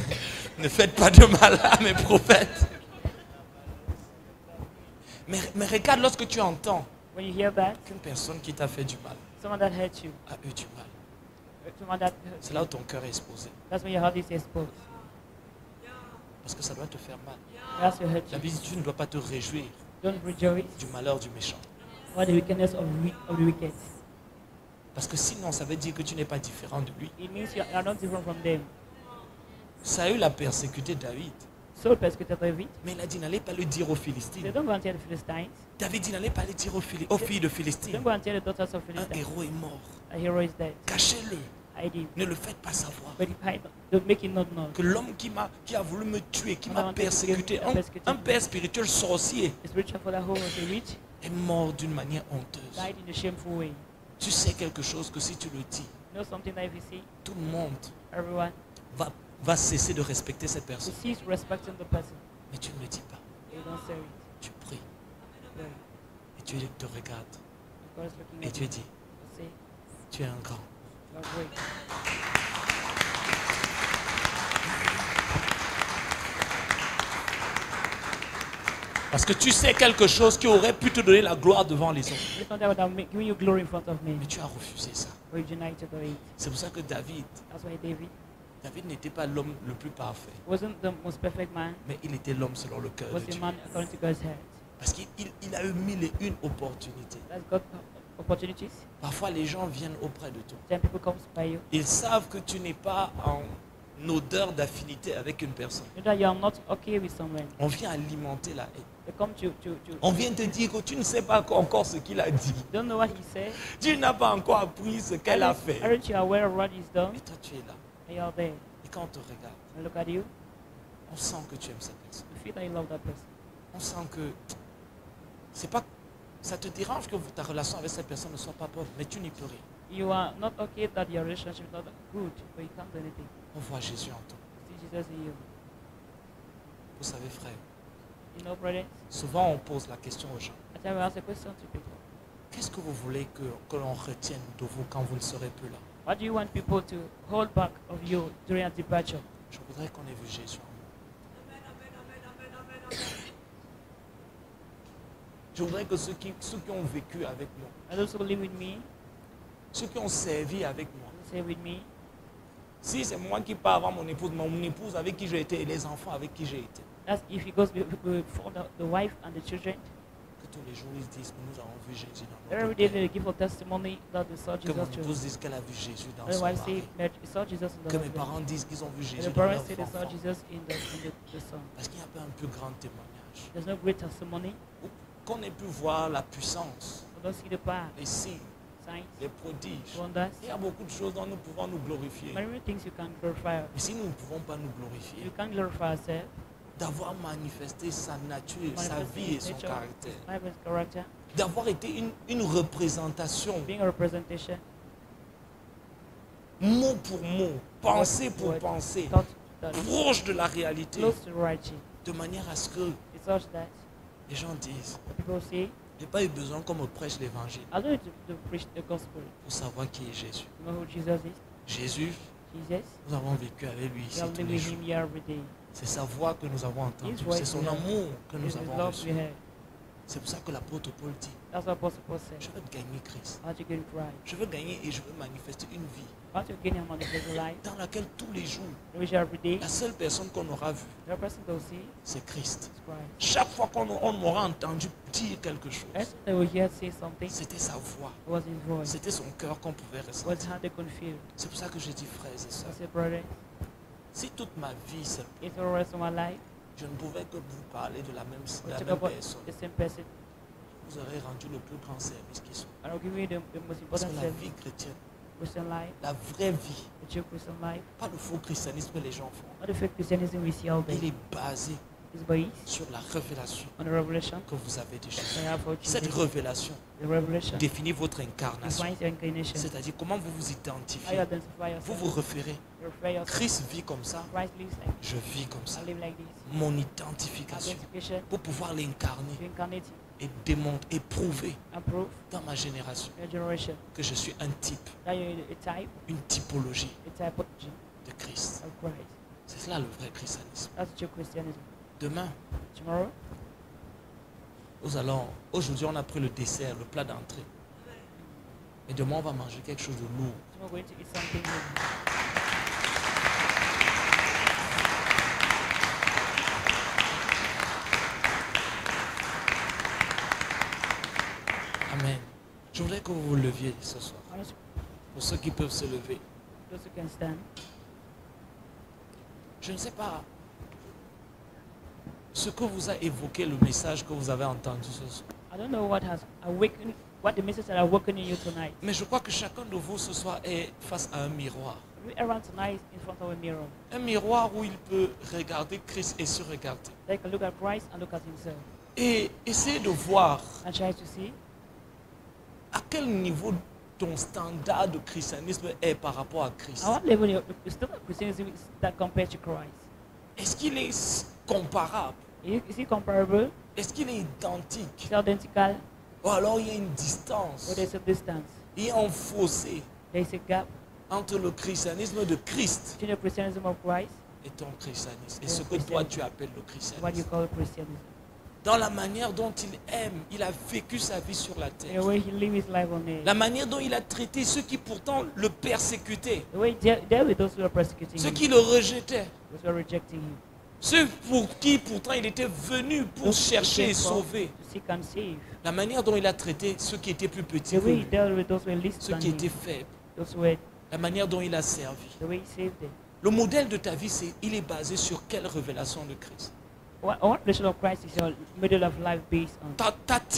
Ne faites pas de mal à mes prophètes. Mais regarde lorsque tu entends When you hear that, qu'une personne qui t'a fait du mal someone that hurt you, a eu du mal. someone that hurt C'est you, là où ton cœur est exposé. that's when your heart is exposed. Parce que ça doit te faire mal. That's your hurt La you. Bible dit tu ne dois pas te réjouir Don't rejoice du malheur du méchant. for the wickedness of the wicked. Parce que sinon, ça veut dire que tu n'es pas différent de lui. It means you are not different from them. Saül a persécuté David. Saul persecuted David. Mais il a dit n'allez pas le dire aux They Philistines. don't go and tell the Philistines. David dit n'allez pas le dire aux filles de They Philistines. don't go and tell the daughters of Un Philistines. héros est mort. A hero is dead. Cachez-le. Hide him. Ne le faites pas savoir. But hide, don't make it not known. Que l'homme qui a voulu me tuer, qui m'a persécuté, un père spirituel sorcier, The spiritual father who was a witch est mort d'une manière honteuse. died in a shameful way. Tu sais quelque chose que si tu le dis, You know something that if you see, tout le monde everyone va cesser de respecter cette will personne. cease respecting the person. Mais tu ne le dis pas. You don't say it. Tu pries Pray. et Dieu te regarde God is looking et at Dieu you. dit, Say, tu es un grand. you are great. Parce que tu sais quelque chose qui aurait pu te donner la gloire devant les autres. It's not that without giving you glory in front of me. Mais tu as refusé ça. Or you united or it. C'est pour ça que David That's why David n'était pas l'homme le plus parfait. wasn't the most perfect man. Mais il était l'homme selon le cœur de Was the Dieu. man according to God's heart. Parce qu'il a eu mille et une opportunités. That's God's opportunities. Parfois, les gens viennent auprès de toi. Then people comes by you. Ils savent que tu n'es pas en odeur d'affinité avec une personne. You know that you are not okay with someone. On vient alimenter la haine. They come to On vient te dire que tu ne sais pas encore ce qu'il a dit. don't know what he said. Tu n'as pas encore appris ce qu'elle a fait. Aren't you aware of what he's done? Mais toi, tu es là. And you're there. Et quand on te regarde, I look at you. on sent que tu aimes cette personne. You feel that you love that person. On sent que c'est pas, ça te dérange que ta relation avec cette personne ne soit pas bonne, mais tu n'y peux rien. You are not okay that your relationship is not good, but you can't do anything. On voit Jésus en toi. See Jesus in you. Vous savez, frère, You know, brother, souvent on pose la question aux gens. I tell you, ask a question to people. Qu'est-ce que vous voulez que l'on retienne de vous quand vous ne serez plus là? What do you want people to hold back of you during your departure? Je voudrais qu'on ait vu Jésus en nous. Je voudrais que ceux qui ont vécu avec moi, And those who live with me, ceux qui ont servi avec moi, stay with me. si c'est moi qui pars avant mon épouse avec qui j'ai été et les enfants avec qui j'ai été, That's if he goes before the wife and the children. que tous les jours ils disent que nous avons vu Jésus dans Every notre day cœur. they give a testimony that they saw Que Jesus mon too. épouse dise qu'elle a vu Jésus dans And the son wife say mari. that they saw Jesus in the Que mes husband. parents disent qu'ils ont vu And Jésus the dans parents leur say they saw enfant. Jesus in the son. Parce qu'il n'y a pas un plus grand témoignage. There's no great testimony. Qu'on ait pu voir la puissance, We don't see the power, les signes, signs, les prodiges. wonders. Il y a beaucoup de choses dont nous pouvons nous glorifier. Many things you can glorify. Mais si nous ne pouvons pas nous You glorifier, can glorify yourself. d'avoir manifesté sa nature, sa Manifesting vie et his son nature, caractère, life and character, d'avoir été une représentation, being a representation, mot pour mot, pensée pour word, pensée, thought that proche de la réalité, close to reality. de manière à ce que It's such that les gens disent, the people say, j'ai pas eu besoin qu'on me prêche l'évangile I don't need to preach the gospel. pour savoir qui est Jésus. You know who Jesus is? Jésus, Jesus. nous avons vécu avec lui We ici are tous living les with jours. him here every day. C'est sa voix que nous avons entendue, His voice c'est son we heard. amour que It's nous his avons love reçu. we have. C'est pour ça que l'apôtre Paul dit, That's what Apostle Paul said. je veux gagner Christ. How to gain Christ. Je veux gagner et je veux manifester une vie How to gain a manifested life. dans laquelle tous les jours, Which every day, la seule personne qu'on aura vue, the person will see c'est Christ. is Christ. Chaque fois qu'on m'aura entendu dire quelque chose, As they will hear say something, it c'était sa voix, was his voice. c'était son cœur qu'on pouvait It was ressentir. how they could feel. C'est pour ça que j'ai dit, frères et I sœurs, said, brother, si toute ma vie, if the rest of my life, je ne pouvais que vous parler de la même we talk personne, about the same person, vous aurez rendu le plus grand service qui soit. and I'll give you the most Parce important que la service, vie chrétienne, Christian life, la vraie vie, the true Christian life, pas le faux christianisme que les gens font, not the fake Christianism we see all il day. est basé It's based sur la révélation on the revelation que vous avez de I Jésus. have for Cette Jesus. révélation The revelation définit votre incarnation, defines your incarnation. c'est-à-dire comment vous vous How you identifiez. identify Vous yourself. vous référez. You refer yourself. Christ vit comme ça, Christ lives like je vis comme ça. I live like this. Mon identification, Identification pour pouvoir l'incarner to incarnate it et démontrer et prouver and prove dans ma génération your generation que je suis un type, that you're a type une typologie of de Christ. Christ. C'est cela le vrai christianisme. That's true Christianism. Demain, Tomorrow, aujourd'hui on a pris le dessert, le plat d'entrée. Et demain on va manger quelque chose de lourd. we're going to eat something new. Amen. Je voudrais que vous vous leviez ce soir. I want Pour ceux qui peuvent se lever. those who can stand. Je ne sais pas ce que vous a évoqué le message que vous avez entendu ce soir. I don't know what has awakened, what the message that awakened in you tonight. Mais je crois que chacun de vous ce soir est face à un miroir. Everyone tonight is in front of a mirror. Un miroir où il peut regarder Christ et se regarder. They can look at Christ and look at himself Et essayer de voir and try to see à quel niveau ton standard de christianisme est par rapport à Christ. at what level your standard of Christianism is that compared to Christ. Est-ce qu'il est comparable? Is it comparable? Est-ce qu'il est identique? Is it identical? Ou alors il y a une distance, Or there's a distance? il y a un fossé There's a gap entre le christianisme de Christ between the Christianism of Christ et ton christianisme. Et Et ce le que toi christianisme. tu appelles le and what you christianisme. call Christianism. Dans la manière dont il aime, il a vécu sa vie sur la The terre. way he lived his life on earth. La manière dont il a traité ceux qui pourtant le persécutaient, The way he dealt with those who were persecuting ceux him, qui le rejetaient, those who were rejecting him. ceux pour qui pourtant il était venu pour Those who chercher et came for sauver. to seek and save. La manière dont il a traité ceux qui étaient plus petits The que way he lui, dealt with those who were least ceux than qui him. étaient faibles. Those who were, La manière dont il a servi. the way he saved them. Le modèle de ta vie, il est basé sur quelle révélation de Christ? What relation of Christ is your model of life based on? Ta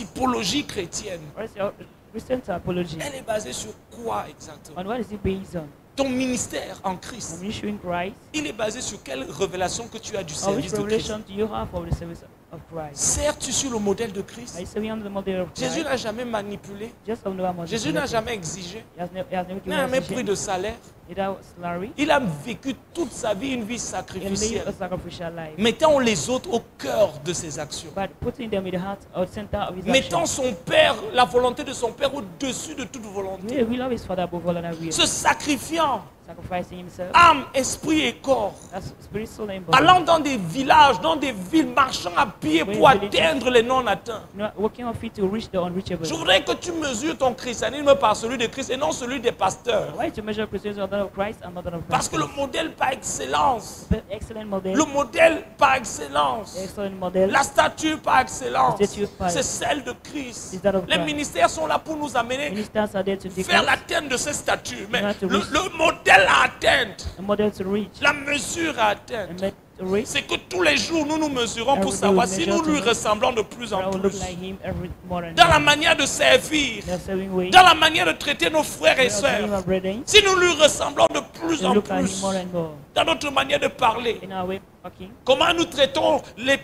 typologie chrétienne, What is your Christian typology? elle est basée sur quoi exactement? On what is it based on? Ton ministère en A Christ, ministry in Christ? il est basé sur quelle révélation que tu as du Or which service de Christ? revelation do you have of the service of Christ? Sers-tu sur le modèle de Are Christ? you serving under the model of Christ? Jésus n'a jamais manipulé. Just on the model. Jésus n'a jamais exigé. He has never Il given n'a jamais us pris de salaire. without salary. Il a vécu toute sa vie une vie He lived a sacrificielle, sacrificial life. mettant les autres au cœur de ses actions. But putting them in the heart or center of his Mettant action. son Père, la volonté de son Père au-dessus de toute volonté. We love his father above all other will. Se sacrifiant, Sacrificing himself. âme, esprit et corps. That's spirit, soul, and body. Allant dans des villages, dans des villes, marchant à pied pour atteindre les non-atteints. You know, working on feet to reach the unreachable. Je voudrais que tu mesures ton christianisme par celui de Christ et non celui des pasteurs. Why to measure Christians on that of Christ and not that of Parce Christ? que le modèle par excellence, Excellent model. le modèle par excellence, Excellent model. la stature par excellence, La stature par- c'est celle de Christ. Is that of Les Christ. ministères sont là pour nous amener Ministers are there to vers declare l'atteinte de ces statuts. Mais You have to le, reach. le modèle à atteindre, a model to reach. la mesure à atteindre, And let to reach. c'est que tous les jours nous nous mesurons pour Every day savoir we si measure nous lui to know. ressemblons de plus I en will look plus. like him every more and Dans la more. manière de servir, The saving way. dans la manière de traiter nos frères et We are serving sœurs, our brethren. si nous lui ressemblons de plus We en look at him plus, more and more. dans notre manière de parler, In our way of talking. comment nous traitons les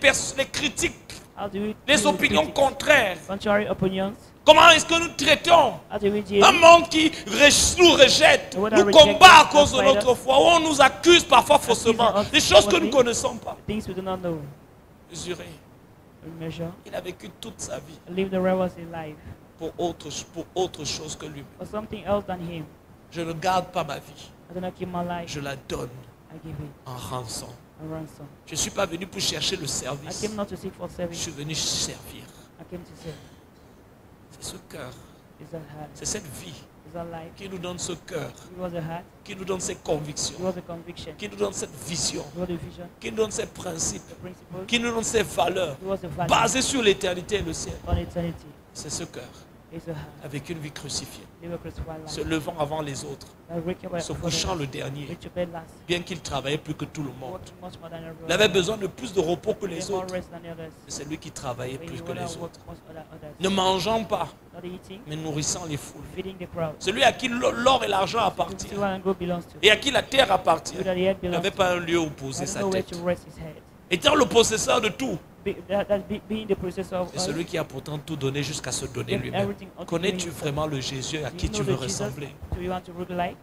critiques, How do we les deal with opinions critics? contraires, Contrary opinions. comment est-ce que nous traitons How do we deal? un monde qui nous rejette, The world nous that reject combat à us, cause de fight notre us. foi, où on nous accuse parfois faussement, us des choses que nous ne falsely. connaissons pas. Things we do not know. Mesuré, We measure. il a vécu toute sa vie Live the rest in life. pour autre chose que lui. For something else than him. Je ne garde pas ma vie, I do not keep my life. je la donne I give it en rançon. a ransom. Je ne suis pas venu pour chercher le I service, came not to seek for je service. suis venu servir. I came to say, C'est ce cœur, is that heart? c'est cette vie Is that life? qui nous donne ce cœur, It was a heart. qui nous donne ces It convictions, was a conviction. qui nous donne cette vision, It was a vision. qui nous donne ces principes, The principle. qui nous donne ces valeurs It was a value basées sur l'éternité et le ciel. on eternity. C'est ce cœur, It's a heart. avec une vie crucifiée, They were crucified se life. levant avant les autres, Like waking up se before couchant the- le dernier, reach your bed last. bien qu'il travaillait plus que tout le monde. Working much more than everyone. Il avait besoin de plus de repos que He les had more autres. rest than others. C'est lui qui travaillait But plus he que would les not work autres. much other others. Ne mangeant pas, Not eating, mais nourrissant les foules. feeding the crowd. Celui à qui l'or et l'argent See appartiennent where and go belongs to. et à qui la terre appartient Who that the head belongs n'avait to. pas un lieu où I poser don't sa know where tête. to rest his head. Étant le possesseur de tout, Being the processor of et celui qui a pourtant tout donné jusqu'à se donner Give lui-même. everything unto Connais-tu himself. vraiment le Jésus à Do qui you tu know veux the Jesus ressembler? do you want to look like?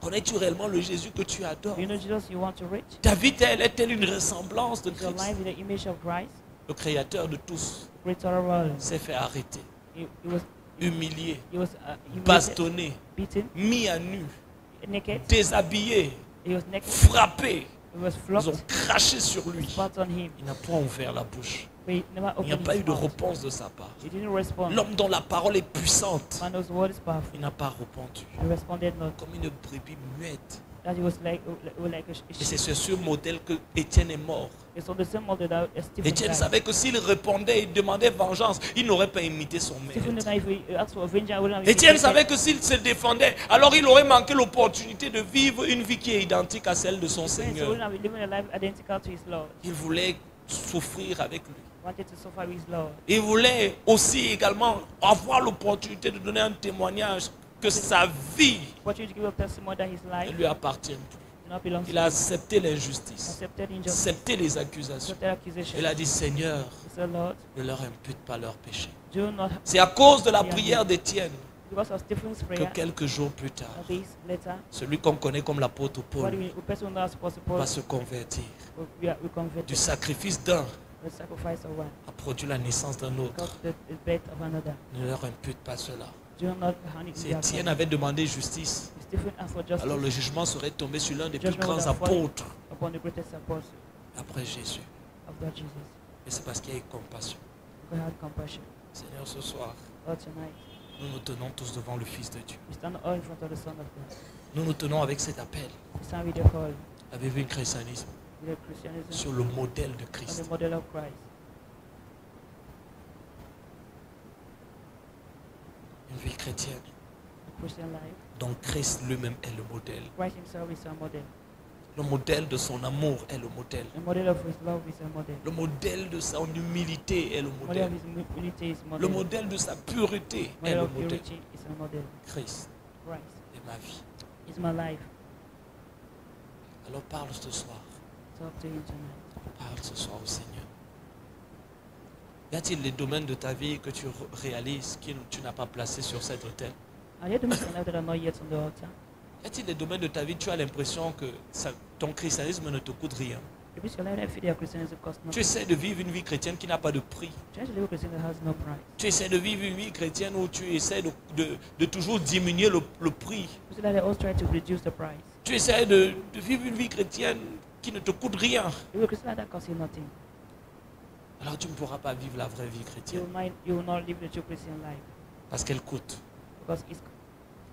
Connais-tu réellement le Jésus que tu adores? Do you know Jesus you want to reach? Ta vie est-elle une ressemblance de Is your Christ? life in the image of Christ? Le Créateur de tous Greater world. s'est fait arrêter, He was humilié, humiliated, bastonné, beaten, mis à nu, naked. déshabillé, He was naked. frappé. He was Ils ont flogged. craché sur lui. Spat on him. Il n'a pas ouvert la bouche. But he never Il n'y a opened pas his eu de mouth. réponse de sa part. He didn't respond. L'homme dont la parole est puissante, Man whose word is powerful. il n'a pas répondu. He responded not. Comme une brebis muette. That he was like a Et c'est sheep. sur ce modèle que Étienne est mort. It's on the same model that Stephen Étienne died. savait que s'il répondait, il demandait vengeance, il n'aurait pas imité son Stephen maître. knew that if he asked for vengeance, I wouldn't have Étienne imitated. savait que s'il se défendait, alors il aurait manqué l'opportunité de vivre une vie qui est identique à celle de son So he Seigneur. wouldn't have living a life identical to his Lord. Il voulait souffrir avec lui. Wanted to suffer with his Lord. Il voulait aussi également avoir l'opportunité de donner un témoignage que sa vie Opportunity to give a testimony that his ne life lui appartient plus. do not belong to Il him. a accepté l'injustice, Accepted injustice. accepté les accusations. Accepted accusation. Il a dit, Seigneur, He said, Lord, ne leur impute pas leurs péchés. do not, C'est à cause de la prière d'Étienne because of Stephen's que prayer, quelques jours plus tard, days later, celui qu'on connaît comme l'apôtre what Paul we person who knows supposed to va se convertir. we converted. Du sacrifice d'un The sacrifice of one a produit la naissance d'un autre. because the birth of another. Ne leur impute pas cela. Do not honey Si Étienne avait demandé justice, Stephen asked for justice alors le jugement serait tombé sur l'un des plus Judgment would grands have fallen. apôtres upon the greatest apostle après Jésus. of God Jesus. Et c'est parce qu'il y a eu compassion. God had compassion. Seigneur, ce soir, Lord, tonight, nous nous tenons tous devant le Fils de Dieu. we stand all in front of the Son of God. Nous nous tenons avec cet appel. We stand with the call, Avez-vous un christianisme with the Christianism, sur le modèle de on Christ? the model of Christ. Une vie chrétienne The Christian life. dont Christ lui-même est le modèle. Christ himself is our model. Le modèle de son amour est le modèle. The model of his love is a model. Le modèle de son humilité est le The model of modèle. his unity is a Le model. modèle de sa pureté The est model le of modèle. purity is a model. Christ Christ est ma vie. is my life. Alors parle ce soir. Talk to him tonight. Parle ce soir au Seigneur. Y a-t-il des domaines de ta vie que tu réalises que tu n'as pas placés sur cet autel? Are there things in life that are not yet on the altar? Y a-t-il des domaines de ta vie où tu as l'impression que ton christianisme ne te coûte rien? If your life I feel your Christianism costs Tu nothing. essaies de vivre une vie chrétienne qui n'a pas de prix. Try to live a Christian that has no price. Tu essaies de vivre une vie chrétienne où tu essaies de toujours diminuer le prix. You see that they always try to reduce the price. Tu essaies de vivre une vie chrétienne qui ne te coûte rien. If you're a Christian that costs you nothing, Alors tu ne pourras pas vivre la vraie vie chrétienne. you will not live the true Christian life. Parce qu'elle coûte. Because it's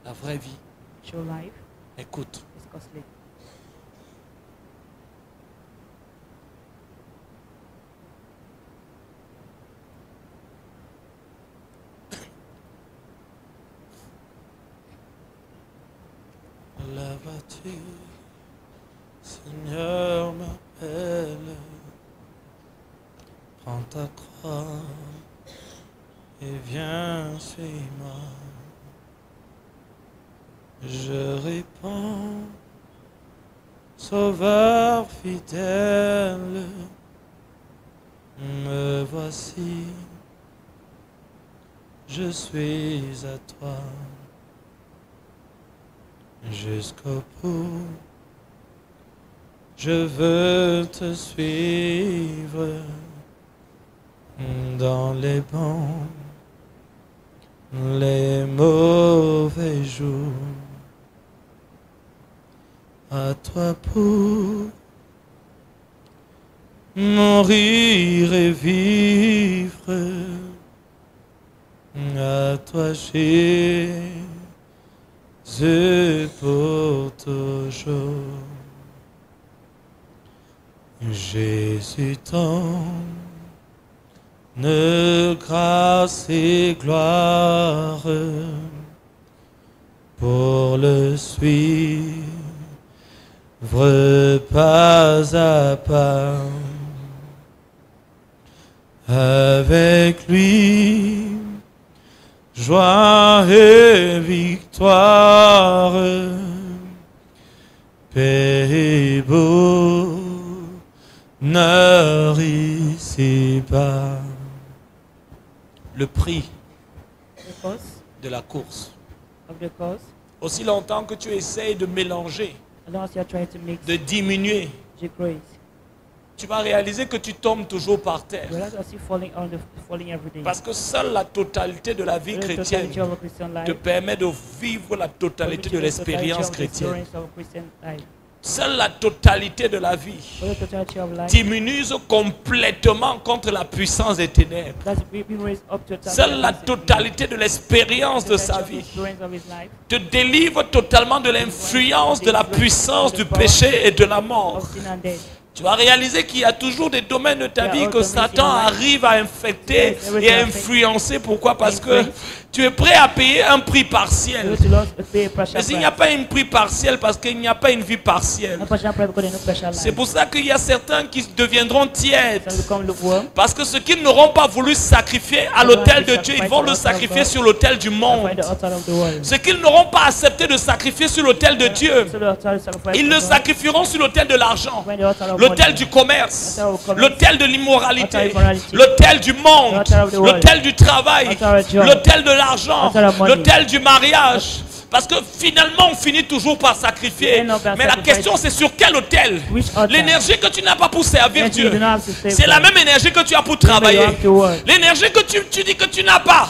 La vraie vie, true life elle coûte. is costly. La voiture, Seigneur m'appelle. Prends ta croix et viens, suis-moi. Je réponds, Sauveur fidèle, me voici, je suis à toi. Jusqu'au bout, je veux te suivre dans les bons, les mauvais jours. À toi pour mourir et vivre toi, Jésus, pour toujours. Jésus, ton grâce et gloire pour le suivre pas à pas. Avec lui, joie et victoire, paix et bonheur ici-bas. Le prix The cost de la course. of the course. Aussi longtemps que tu essayes de mélanger, As long as you are trying to mix, de diminuer, decrease, tu vas réaliser que tu tombes toujours par terre. you will see falling every day. Parce que seule la totalité de la vie The chrétienne totality of a Christian life, te permet de vivre la totalité de l'expérience chrétienne. Seule la totalité de la vie t'immunise complètement contre la puissance des ténèbres. Seule la totalité de l'expérience de sa vie te délivre totalement de l'influence de la puissance du péché et de la mort. Tu vas réaliser qu'il y a toujours des domaines de ta vie que Satan arrive à infecter et à influencer. Pourquoi? Parce que tu es prêt à payer un prix partiel. Mais il n'y a pas un prix partiel parce qu'il n'y a pas une vie partielle. C'est pour ça qu'il y a certains qui deviendront tièdes. Parce que ce qu'ils n'auront pas voulu sacrifier à l'autel de Dieu, ils vont le sacrifier sur l'autel du monde. Ce qu'ils n'auront pas accepté de sacrifier sur l'autel de Dieu, ils le sacrifieront sur l'autel de l'argent, l'autel du commerce, l'autel de l'immoralité, l'autel du monde, l'autel du travail, l'autel de l'argent, l'autel du mariage. Parce que finalement, on finit toujours par sacrifier. Mais la question, c'est sur quel autel? L'énergie que tu n'as pas pour servir Dieu, c'est la même énergie que tu as pour travailler. L'énergie que tu dis que tu n'as pas,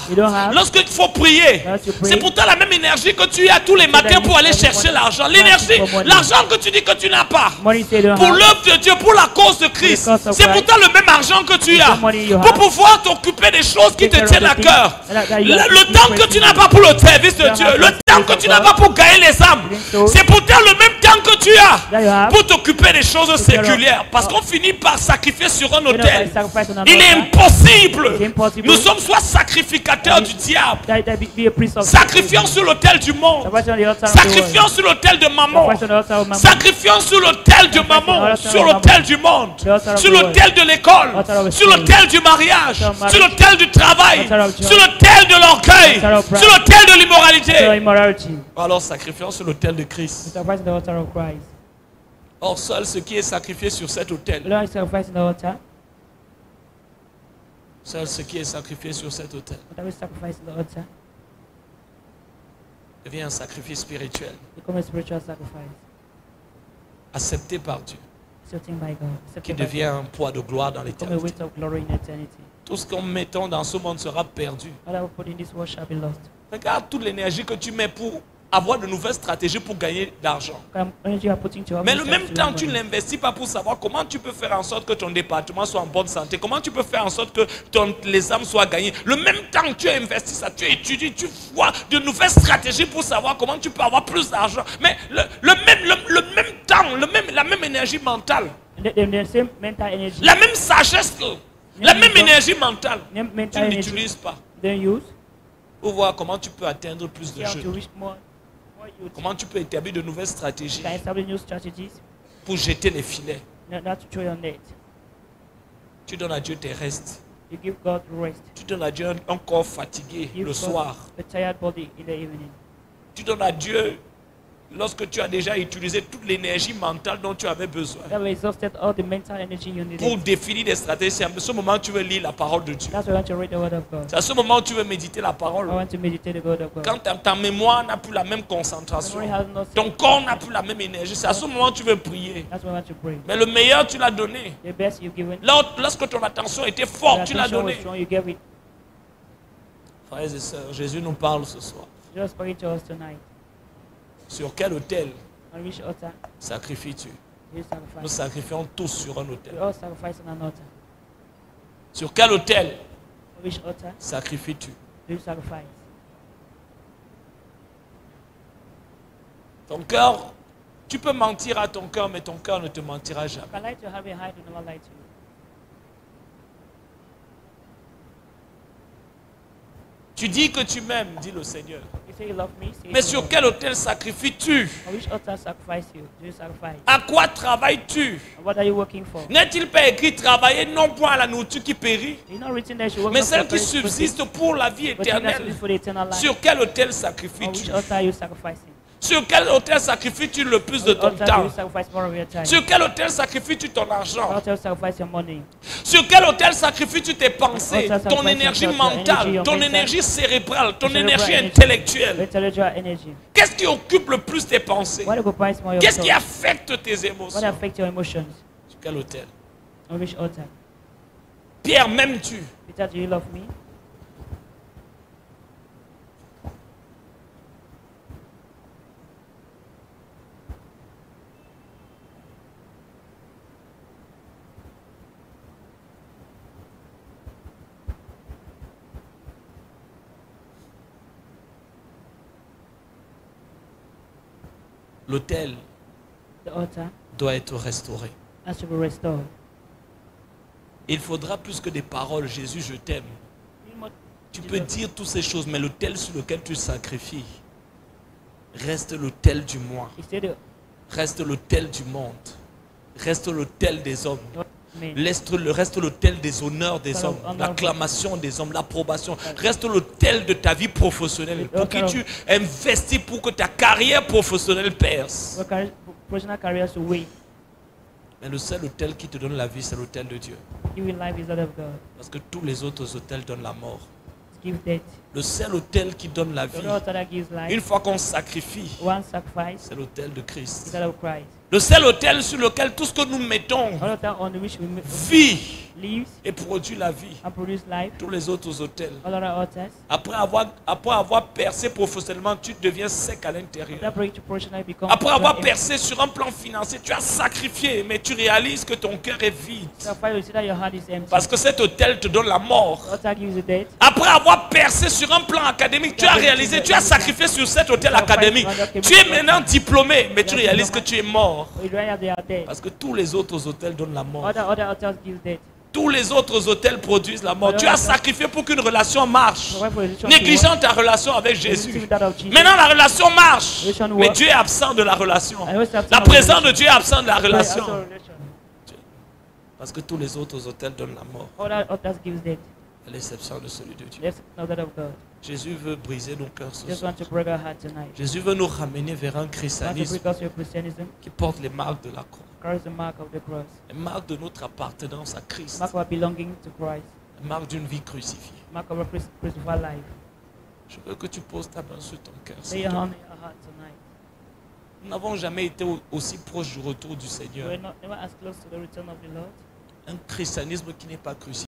lorsqu'il faut prier, c'est pourtant la même énergie que tu as tous les matins pour aller chercher l'argent. L'énergie, l'argent que tu dis que tu n'as pas, pour l'œuvre de Dieu, pour la cause de Christ, c'est pourtant le même argent que tu as pour pouvoir t'occuper des choses qui te tiennent à cœur. Le temps que tu n'as pas pour le service de Dieu, le temps que tu n'as pas pour gagner les âmes, c'est pourtant le même temps que tu as pour t'occuper des choses séculières. Parce qu'on finit par sacrifier sur un autel. Il est impossible. Nous sommes soit sacrificateurs du diable, sacrifiant sur l'autel du monde, sacrifiant sur l'autel de maman, sacrifiant sur l'autel de maman, sur l'autel du monde, sur l'autel de l'école, sur l'autel du mariage, sur l'autel du travail, sur l'autel de l'orgueil, sur l'autel de l'immoralité. Alors sacrifions sur l'autel de Christ. Or seul ce qui est sacrifié sur cet autel, seul ce qui est sacrifié sur cet autel devient un sacrifice spirituel, accepté par Dieu, qui devient un poids de gloire dans l'éternité. Tout ce qu'on mettons dans ce monde sera perdu. Regarde toute l'énergie que tu mets pour avoir de nouvelles stratégies pour gagner de l'argent. Mais le même temps, tu ne l'investis pas pour savoir comment tu peux faire en sorte que ton département soit en bonne santé, comment tu peux faire en sorte que les âmes soient gagnées. Le même temps que tu as investi ça, tu étudies, tu vois de nouvelles stratégies pour savoir comment tu peux avoir plus d'argent. Mais le même temps, la même énergie mentale, la même sagesse, la même énergie mentale, tu ne l'utilises pas pour voir comment tu peux atteindre plus de jeunes. Comment tu peux établir de nouvelles stratégies pour jeter les filets. Tu donnes à Dieu tes restes. Tu donnes à Dieu un corps fatigué le soir. Tu donnes à Dieu lorsque tu as déjà utilisé toute l'énergie mentale dont tu avais besoin pour définir des stratégies. C'est à ce moment où tu veux lire la parole de Dieu. C'est à ce moment où tu veux méditer la parole. Quand ta mémoire n'a plus la même concentration, ton corps n'a plus la même énergie, c'est à ce moment où tu veux prier. Mais le meilleur, tu l'as donné. Lorsque ton attention était forte, tu l'as donné. Frères et sœurs, Jésus nous parle ce soir. Sur quel autel sacrifies-tu? Nous sacrifions tous sur un autel. Sur quel autel sacrifies-tu? Ton cœur, tu peux mentir à ton cœur, mais ton cœur ne te mentira You jamais. can lie to have a heart, will never lie to you. Tu dis que tu m'aimes, dit le Seigneur. You say you love me, say Mais you sur love quel autel sacrifies-tu? me. On which altar sacrifice you? Do you sacrifice? À quoi travailles-tu? And what are you working for? N'est-il pas écrit travailler non point à la nourriture qui périt, It's not written that you work mais not celle for qui very specific, subsiste pour la vie but you that éternelle? live for the eternal life. Sur quel autel On which sacrifies-tu? altar are you sacrificing? Sur quel autel sacrifies-tu le plus de What ton altar do temps? you sacrifice more of your time? Sur quel autel sacrifies-tu ton What argent? altar you sacrifice your money? Sur quel autel sacrifies-tu tes pensées, Autel ton sacrifice énergie your mentale, energy, your ton mental, énergie cérébrale, ton cerebral énergie energy, intellectuelle? intellectual energy. Qu'est-ce qui occupe le plus tes pensées? What occupies more your Qu'est-ce qui thoughts? affecte tes What émotions? affects your emotions? Sur quel autel? On which altar? Pierre, m'aimes-tu? Peter, do you love me? L'autel The altar doit être restauré. has to be restored. Il faudra plus que des paroles. Jésus, je t'aime. Tu peux dire toutes ces choses, mais l'autel sur lequel tu sacrifies reste l'autel du moi, He said, reste l'autel du monde, reste l'autel des hommes, Amen. reste l'autel des honneurs des hommes, l'acclamation des hommes, l'approbation, reste l'autel de ta vie professionnelle pour qui tu investis pour que ta carrière professionnelle perce. Your personal career to wait. Mais le seul autel qui te donne la vie, c'est l'autel de Dieu. Giving life is that of God. Parce que tous les autres autels donnent la mort. Give death. Le seul autel qui donne la vie, The altar that gives life. une fois qu'on sacrifie, One sacrifice c'est l'autel de is Christ. that of Christ. Le seul autel sur lequel tout ce que nous mettons All altar on which we vit lives et produit la vie. and produce life. Tous les autres autels. All other altars. Après avoir percé professionnellement, tu deviens sec à l'intérieur. That bring to professional become. Après avoir percé sur un plan financier, tu as sacrifié, mais tu réalises que ton cœur est vide. Sacrifice, you see that your heart is empty. Parce que cet autel te donne la mort. The altar gives you death. Après avoir percé sur un plan académique, tu as réalisé, tu as sacrifié sur cet autel académique. Tu es maintenant diplômé, mais tu réalises que tu es mort. You realize they are dead. Parce que tous les autres hôtels donnent la mort. Other altars give death. Tous les autres hôtels produisent la mort. Tu as sacrifié pour qu'une relation marche. Négligeant ta relation avec Jésus. Maintenant, la relation marche. Mais Dieu est absent de la relation. La présence de Dieu est absente de la relation. Parce que tous les autres hôtels donnent la mort. Other altars gives death. À l'exception de celui de Dieu. Let's know that of God. Jésus veut briser nos cœurs ce Just soir. want to break our heart tonight. Jésus veut nous ramener vers un Want to christianisme break us your Christianism. qui porte les marques de la croix. Carries the mark of the cross. Les marques de notre appartenance à Christ. Mark of our belonging to Christ. Les marques d'une vie crucifiée. Mark of our crucified life. Je veux que tu poses ta main sur ton cœur. Lay your hand in your heart tonight. Nous n'avons jamais été aussi proches du retour du We Seigneur. are not never as close to the return of the Lord. Un christianisme qui n'est pas crucifié.